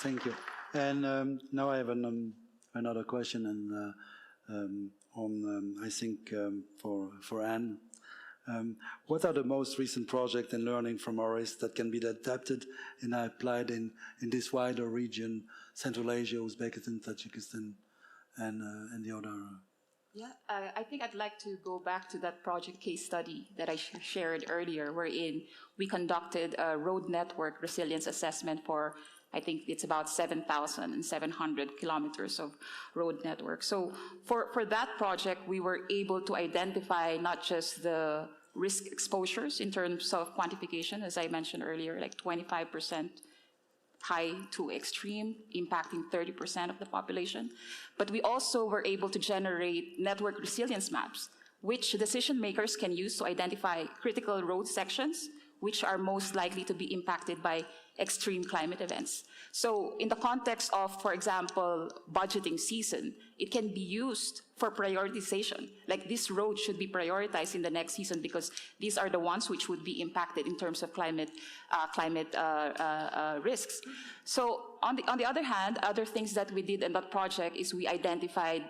Speaker 1: Thank you. And now I have another question, and I think for Anne. What are the most recent projects and learning from ORIS that can be adapted and applied in this wider region, Central Asia, Uzbekistan, Tajikistan, and the other?
Speaker 6: Yeah, I think I'd like to go back to that project case study that I shared earlier, wherein we conducted a road network resilience assessment for, I think it's about 7,700 kilometers of road network. So for that project, we were able to identify not just the risk exposures in terms of quantification, as I mentioned earlier, like 25% high to extreme, impacting 30% of the population. But we also were able to generate network resilience maps, which decision makers can use to identify critical road sections which are most likely to be impacted by extreme climate events. So in the context of, for example, budgeting season, it can be used for prioritization. Like this road should be prioritized in the next season because these are the ones which would be impacted in terms of climate risks. So on the other hand, other things that we did in that project is we identified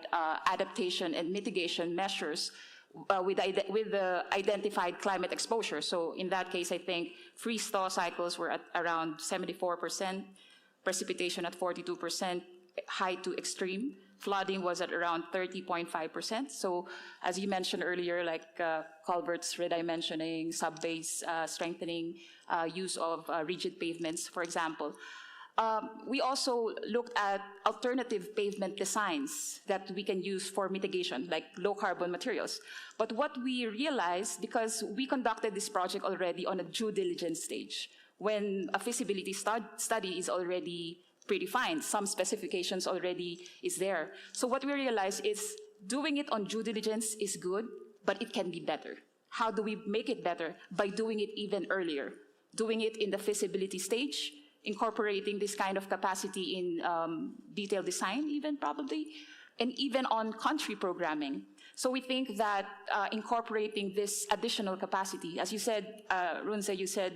Speaker 6: adaptation and mitigation measures with the identified climate exposure. So in that case, I think freeze-thaw cycles were at around 74%, precipitation at 42%, high to extreme. Flooding was at around 30.5%. So as you mentioned earlier, like culverts redimensioning, sub-base strengthening, use of rigid pavements, for example. We also looked at alternative pavement designs that we can use for mitigation, like low carbon materials. But what we realized, because we conducted this project already on a due diligence stage, when a feasibility study is already predefined, some specifications already is there. So what we realized is doing it on due diligence is good, but it can be better. How do we make it better? By doing it even earlier, doing it in the feasibility stage, incorporating this kind of capacity in detailed design even probably, and even on country programming. So we think that incorporating this additional capacity, as you said, Runze, you said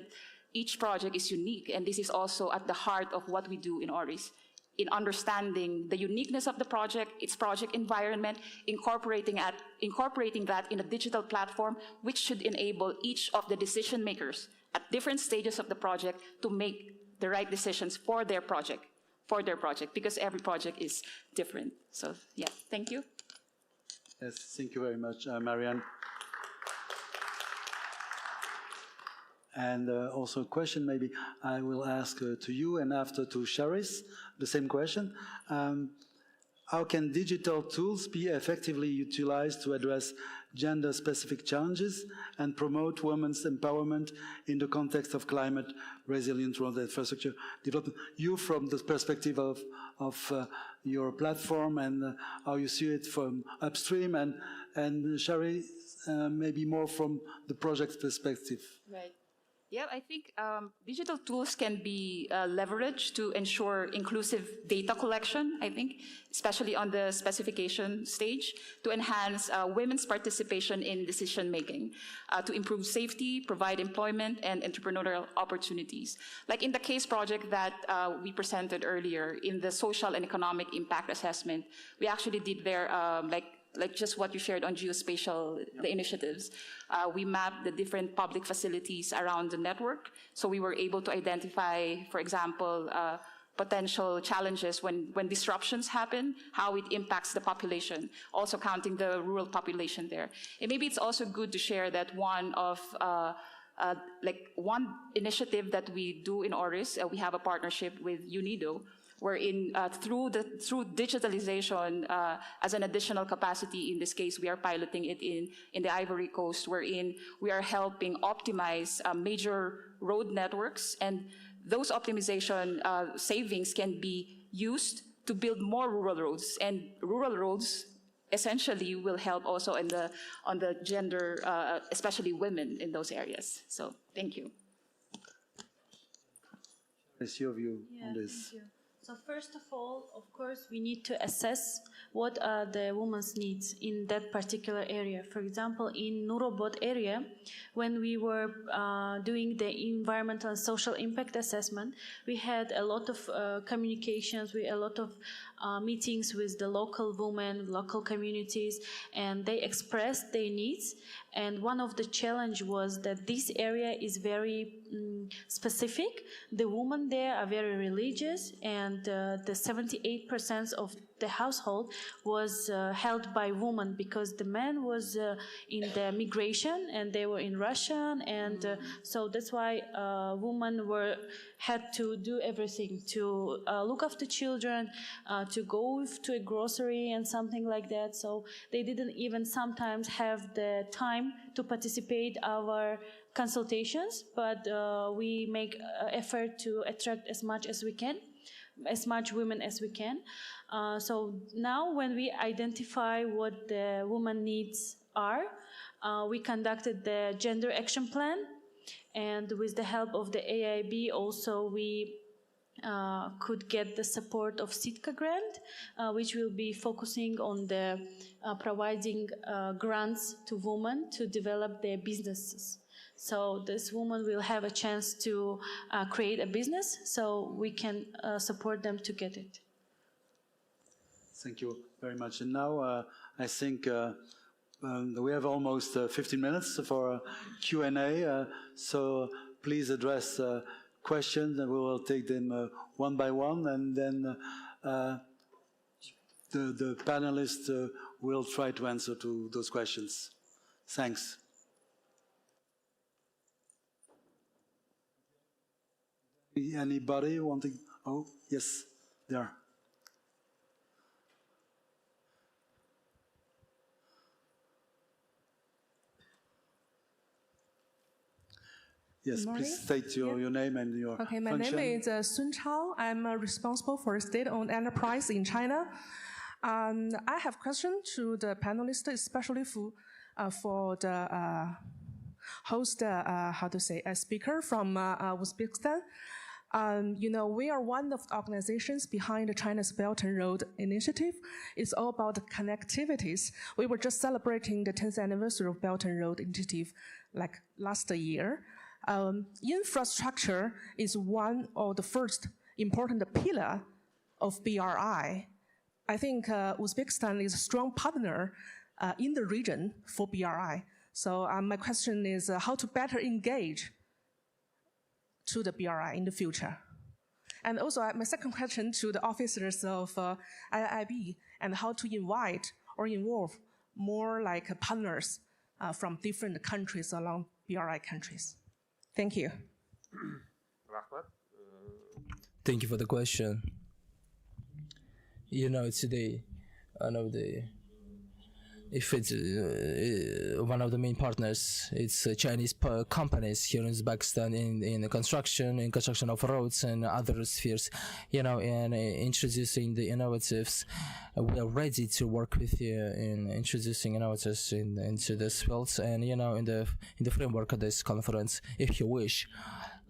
Speaker 6: each project is unique, and this is also at the heart of what we do in ORIS, in understanding the uniqueness of the project, its project environment, incorporating that in a digital platform, which should enable each of the decision makers at different stages of the project to make the right decisions for their project, because every project is different. So yeah, thank you.
Speaker 1: Yes, thank you very much, Marianne. And also a question maybe I will ask to you and after to Charis, the same question. How can digital tools be effectively utilized to address gender-specific challenges and promote women's empowerment in the context of climate-resilient road infrastructure development? You, from the perspective of your platform and how you see it from upstream, and Shari, maybe more from the project's perspective.
Speaker 6: Right. Yeah, I think digital tools can be leveraged to ensure inclusive data collection, I think, especially on the specification stage, to enhance women's participation in decision-making, to improve safety, provide employment, and entrepreneurial opportunities. Like in the case project that we presented earlier, in the social and economic impact assessment, we actually did there, like just what you shared on geospatial, the initiatives. We mapped the different public facilities around the network. So we were able to identify, for example, potential challenges when disruptions happen, how it impacts the population, also counting the rural population there. And maybe it's also good to share that one initiative that we do in Oris, we have a partnership with UNIDO, wherein through digitalization as an additional capacity, in this case, we are piloting it in the Ivory Coast, wherein we are helping optimize major road networks, and those optimization savings can be used to build more rural roads, and rural roads essentially will help also on the gender, especially women in those areas. So thank you.
Speaker 1: What's your view on this?
Speaker 7: Thank you. So first of all, of course, we need to assess what are the women's needs in that particular area. For example, in Nurobot area, when we were doing the environmental and social impact assessment, we had a lot of communications, a lot of meetings with the local women, local communities, and they expressed their needs. And one of the challenge was that this area is very specific. The women there are very religious, and the 78% of the household was held by women, because the man was in the migration and they were in Russia, and so that's why women had to do everything to look after children, to go to a grocery and something like that. So they didn't even sometimes have the time to participate our consultations, but we make effort to attract as much as we can, as much women as we can. So now when we identify what the woman needs are, we conducted the gender action plan, and with the help of the AIIB also we could get the support of Sitka grant, which will be focusing on the providing grants to women to develop their businesses. So this woman will have a chance to create a business, so we can support them to get it.
Speaker 1: Thank you very much. And now I think we have almost 15 minutes for Q&A, so please address questions, and we will take them one by one, and then the panelists will try to answer to those questions. Thanks. Anybody wanting? Oh, yes, there. Yes, please state your name and your
Speaker 10: Okay, my
Speaker 1: function.
Speaker 10: name is Sun Chao. I'm responsible for state-owned enterprise in China. I have a question to the panelists, especially for the host, a speaker from Uzbekistan. We are one of the organizations behind the China's Belt and Road Initiative. It's all about the connectivities. We were just celebrating the 10th anniversary of Belt and Road Initiative like last year. Infrastructure is one of the first important pillar of BRI. I think Uzbekistan is a strong partner in the region for BRI. So my question is how to better engage to the BRI in the future. And also my second question to the officers of AIIB, and how to invite or involve more like partners from different countries along BRI countries. Thank you.
Speaker 5: Thank you for the question. Today, if it's one of the main partners, it's Chinese companies here in Uzbekistan in the construction of roads and other spheres, you know, and introducing the innovatives. We are ready to work with you in introducing innovatives into this fields, and you know, in the framework of this conference, if you wish.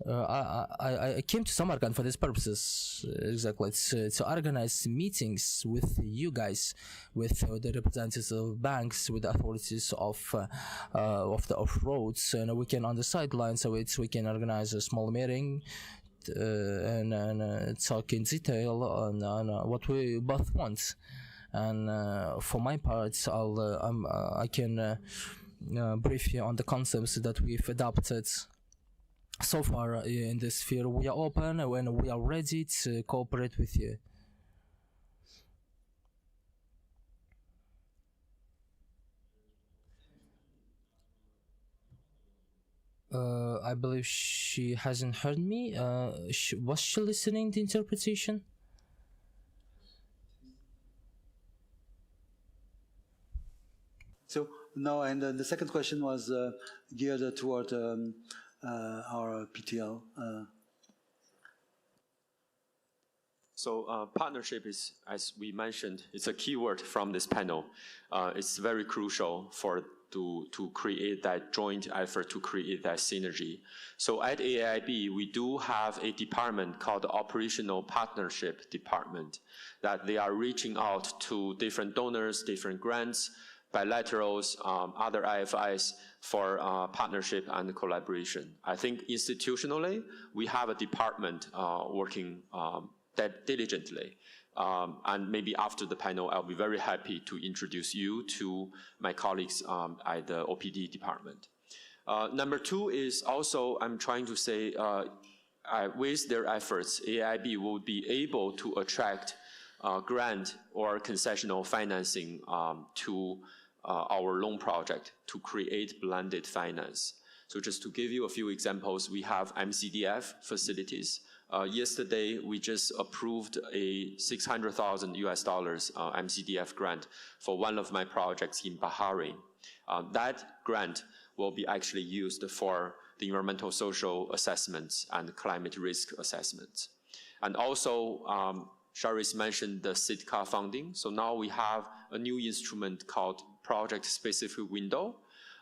Speaker 5: I came to Samarkand for these purposes, exactly, to organize meetings with you guys, with the representatives of banks, with the authorities of roads, and we can on the sidelines, so we can organize a small meeting and talk in detail on what we both want. And for my part, I can brief you on the concepts that we've adopted so far in this sphere. We are open and we are ready to cooperate with you. I believe she hasn't heard me. Was she listening to interpretation?
Speaker 1: So no, and the second question was geared toward our PTL.
Speaker 8: So partnership is, as we mentioned, it's a keyword from this panel. It's very crucial to create that joint effort, to create that synergy. So at AIIB, we do have a department called the Operational Partnership Department, that they are reaching out to different donors, different grants, bilaterals, other IFIs for partnership and collaboration. I think institutionally, we have a department working that diligently. And maybe after the panel, I'll be very happy to introduce you to my colleagues at the OPD department. Number two is also, I'm trying to say, with their efforts, AIIB will be able to attract grant or concessional financing to our loan project to create blended finance. So just to give you a few examples, we have MCDF facilities. Yesterday, we just approved a $600,000 MCDF grant for one of my projects in Bahrain. That grant will be actually used for the environmental social assessments and climate risk assessments. And also, Sharis mentioned the Sitka funding. So now we have a new instrument called Project Specific Window.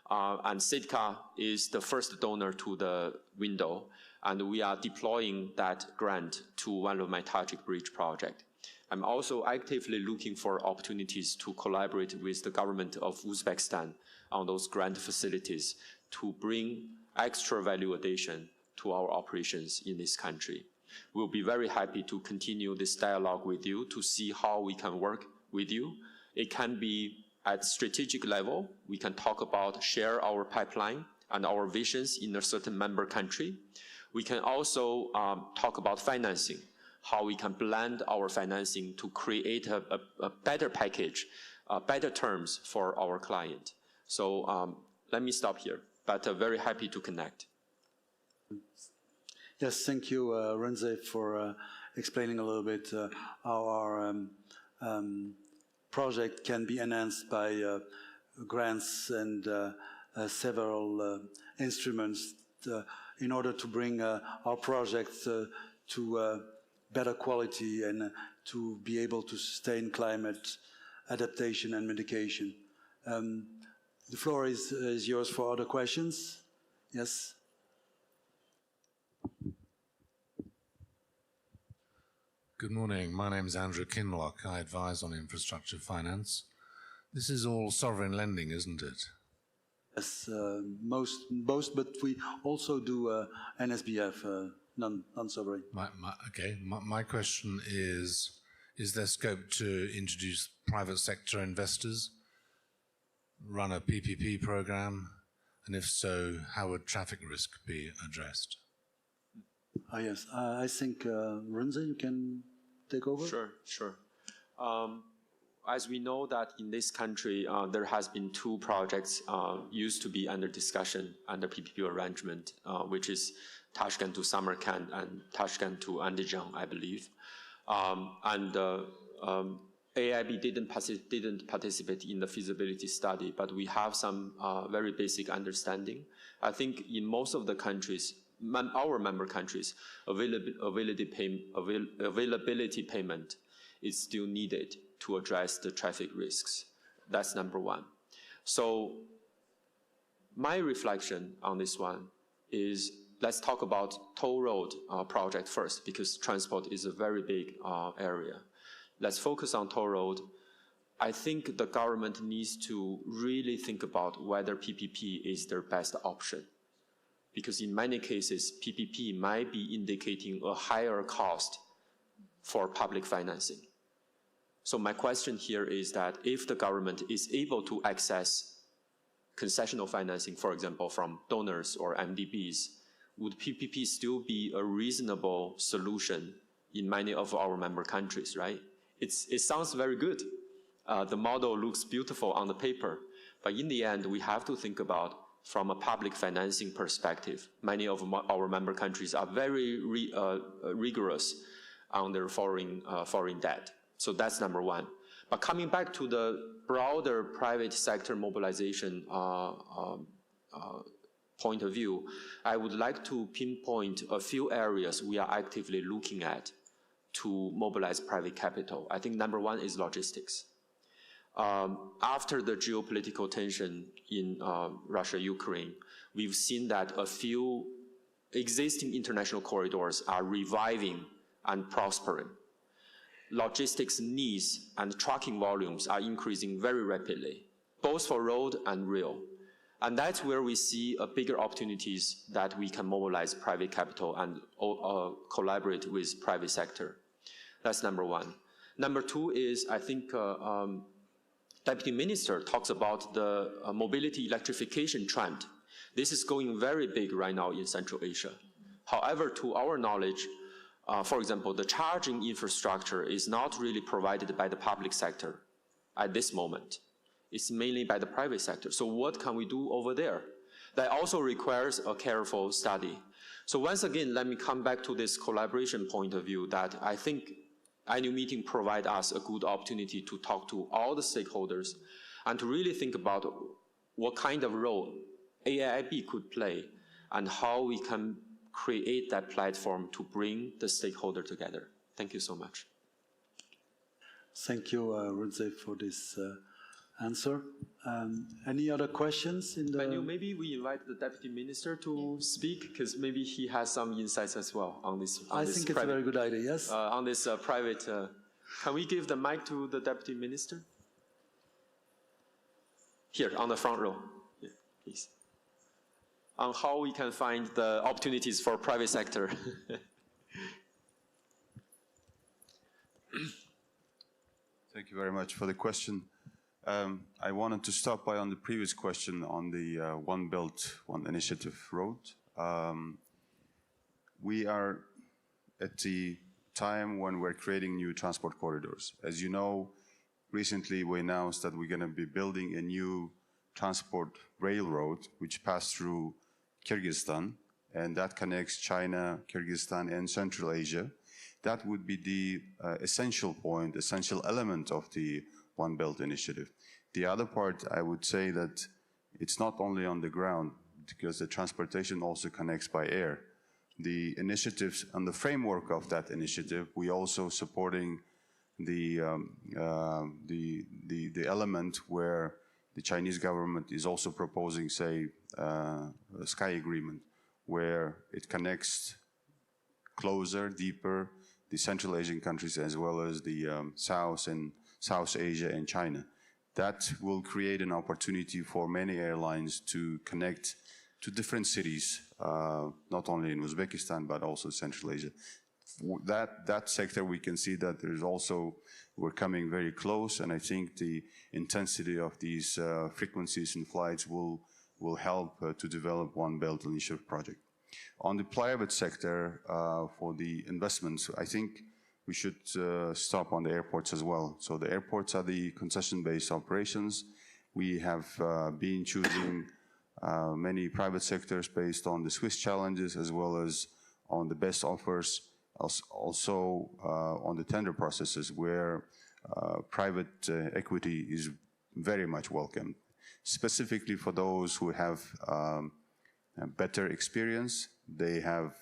Speaker 8: And Sitka is the first donor to the window. And we are deploying that grant to one of my Tajik Bridge project. I'm also actively looking for opportunities to collaborate with the government of Uzbekistan on those grant facilities to bring extra value addition to our operations in this country. We'll be very happy to continue this dialogue with you to see how we can work with you. It can be at strategic level. We can talk about share our pipeline and our visions in a certain member country. We can also talk about financing, how we can blend our financing to create a better package, better terms for our client. So let me stop here, but very happy to connect.
Speaker 1: Yes, thank you, Renze, for explaining a little bit how our project can be enhanced by grants and several instruments in order to bring our projects to better quality and to be able to sustain climate adaptation and mitigation. The floor is yours for other questions. Yes?
Speaker 11: Good morning. My name is Andrew Kinlock. I advise on infrastructure finance. This is all sovereign lending, isn't it?
Speaker 1: Yes, most, but we also do NSBF, non-sovereign.
Speaker 11: My question is there scope to introduce private sector investors, run a PPP program, and if so, how would traffic risk be addressed?
Speaker 1: Yes, I think, Renze, you can take over?
Speaker 8: Sure. As we know that in this country, there has been two projects used to be under discussion under PPP arrangement, which is Tashkent to Samarkand and Tashkent to Andijan, I believe. AIIB didn't participate in the feasibility study, but we have some very basic understanding. I think in most of the countries, our member countries, availability payment is still needed to address the traffic risks. That's number one. So my reflection on this one is, let's talk about toll road project first, because transport is a very big area. Let's focus on toll road. I think the government needs to really think about whether PPP is their best option, because in many cases, PPP might be indicating a higher cost for public financing. So my question here is that if the government is able to access concessional financing, for example, from donors or MDBs, would PPP still be a reasonable solution in many of our member countries, right? It sounds very good. The model looks beautiful on the paper, but in the end, we have to think about from a public financing perspective. Many of our member countries are very rigorous on their foreign debt. So that's number one. But coming back to the broader private sector mobilization point of view, I would like to pinpoint a few areas we are actively looking at to mobilize private capital. I think number one is logistics. After the geopolitical tension in Russia-Ukraine, we've seen that a few existing international corridors are reviving and prospering. Logistics needs and trucking volumes are increasing very rapidly, both for road and rail. And that's where we see bigger opportunities that we can mobilize private capital and collaborate with private sector. That's number one. Number two is, I think, Deputy Minister talks about the mobility electrification trend. This is going very big right now in Central Asia. However, to our knowledge, for example, the charging infrastructure is not really provided by the public sector at this moment. It's mainly by the private sector. So what can we do over there? That also requires a careful study. So once again, let me come back to this collaboration point of view that I think annual meeting provide us a good opportunity to talk to all the stakeholders and to really think about what kind of role AIIB could play and how we can create that platform to bring the stakeholder together. Thank you so much.
Speaker 1: Thank you, Rudze, for this answer. Any other questions in the...
Speaker 8: Manu, maybe we invite the Deputy Minister to speak, because maybe he has some insights as well on this.
Speaker 1: I think it's a very good idea, yes.
Speaker 8: On this private... can we give the mic to the Deputy Minister? Here, on the front row. Yeah, please. On how we can find the opportunities for private sector.
Speaker 2: Thank you very much for the question. I wanted to start by on the previous question on the One Belt, One Initiative road. We are at the time when we're creating new transport corridors. As you know, recently we announced that we're going to be building a new transport railroad which passed through Kyrgyzstan, and that connects China, Kyrgyzstan, and Central Asia. That would be the essential point, essential element of the One Belt initiative. The other part, I would say that it's not only on the ground, because the transportation also connects by air. The initiatives and the framework of that initiative, we also supporting the element where the Chinese government is also proposing, say, a sky agreement, where it connects closer, deeper, the Central Asian countries as well as the South and South Asia and China. That will create an opportunity for many airlines to connect to different cities, not only in Uzbekistan, but also Central Asia. That sector, we can see that there's also, we're coming very close, and I think the intensity of these frequencies and flights will help to develop One Belt Initiative project. On the private sector, for the investments, I think we should stop on the airports as well. So the airports are the concession-based operations. We have been choosing many private sectors based on the Swiss challenges as well as on the best offers, also on the tender processes where private equity is very much welcome, specifically for those who have better experience. They have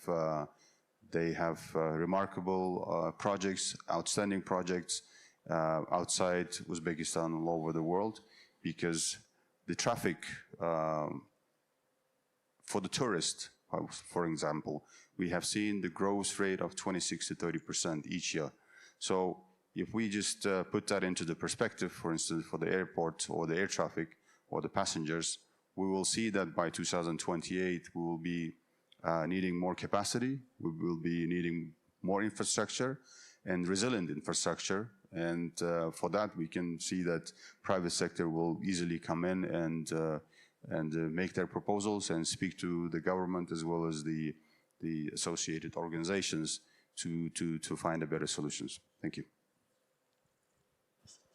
Speaker 2: remarkable projects, outstanding projects outside Uzbekistan, all over the world, because the traffic for the tourist, for example, we have seen the growth rate of 26 to 30% each year. So if we just put that into the perspective, for instance, for the airport or the air traffic or the passengers, we will see that by 2028, we will be needing more capacity, we will be needing more infrastructure and resilient infrastructure. And for that, we can see that private sector will easily come in and make their proposals and speak to the government as well as the associated organizations to find a better solutions. Thank you.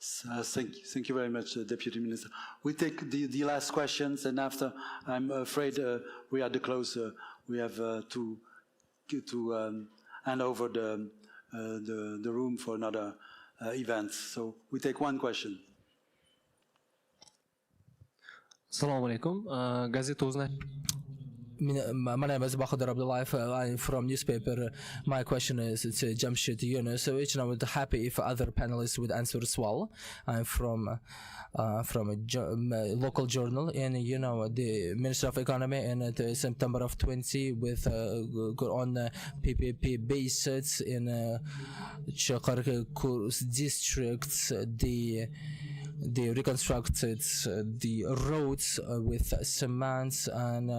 Speaker 1: Thank you very much, Deputy Minister. We take the last questions, and after, I'm afraid we are at the close. We have to hand over the room for another event. So we take one question.
Speaker 12: Assalamu alaikum. Газета узнать.
Speaker 5: My name is Bakhadar Abdullahi. I'm from newspaper. My question is to Jamshid Yunus. So each one would be happy if other panelists would answer as well. I'm from a local journal, and the Minister of Economy in September of 20 with on PPP basis in Chakar districts. They reconstructed the roads with cement, and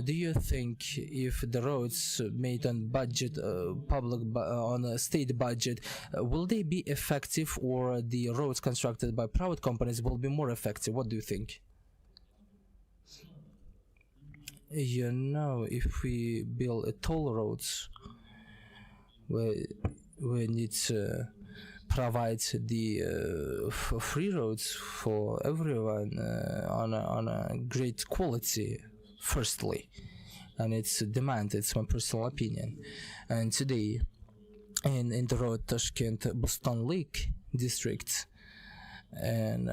Speaker 5: do you think if the roads made on budget, on a state budget, will they be effective, or the roads constructed by private companies will be more effective? What do you think? If we build toll roads, we need to provide the free roads for everyone on a great quality, firstly, and it's demand. It's my personal opinion. And today, in the road Tashkent-Bostanlik district, and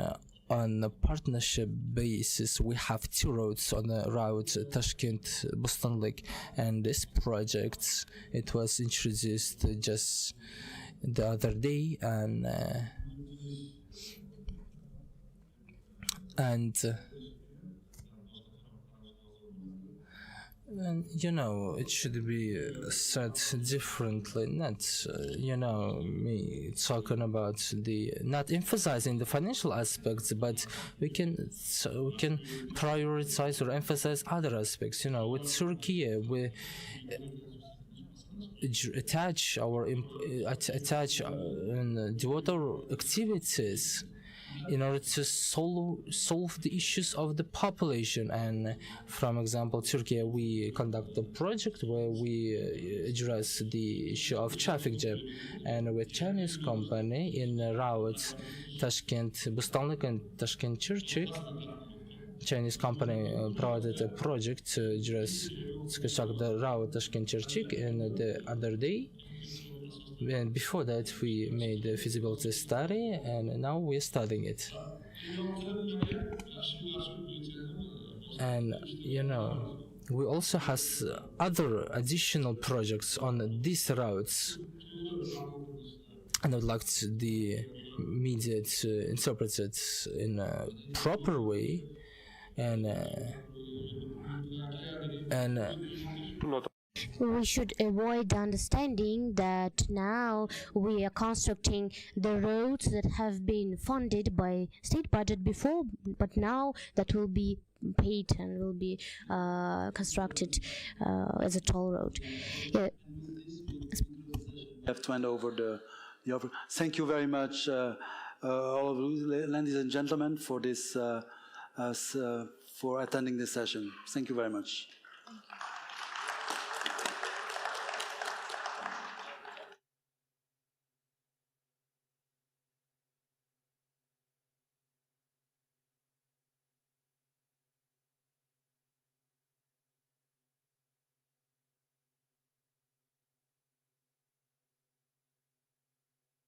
Speaker 5: on a partnership basis, we have two roads on the route Tashkent-Bostanlik, and this project, it was introduced just the other day, and it should be said differently, not me talking about not emphasizing the financial aspects, but we can prioritize or emphasize other aspects. With Turkey, we attach the water activities in order to solve the issues of the population. And from example, Turkey, we conduct a project where we address the issue of traffic jam, and with Chinese company in routes Tashkent-Bostanlik and Tashkent-Chirchik, Chinese company provided a project to construct the route Tashkent-Chirchik, and the other day. And before that, we made a feasibility study, and now we're studying it. And we also have other additional projects on these routes, and I would like the media to interpret it in a proper way, and
Speaker 9: we should avoid the understanding that now we are constructing the roads that have been funded by state budget before, but now that will be paid and will be constructed as a toll road. Yeah.
Speaker 1: I have to hand over the offer. Thank you very much, all of you, ladies and gentlemen, for this, for attending this session. Thank you very much.
Speaker 7: Thank you.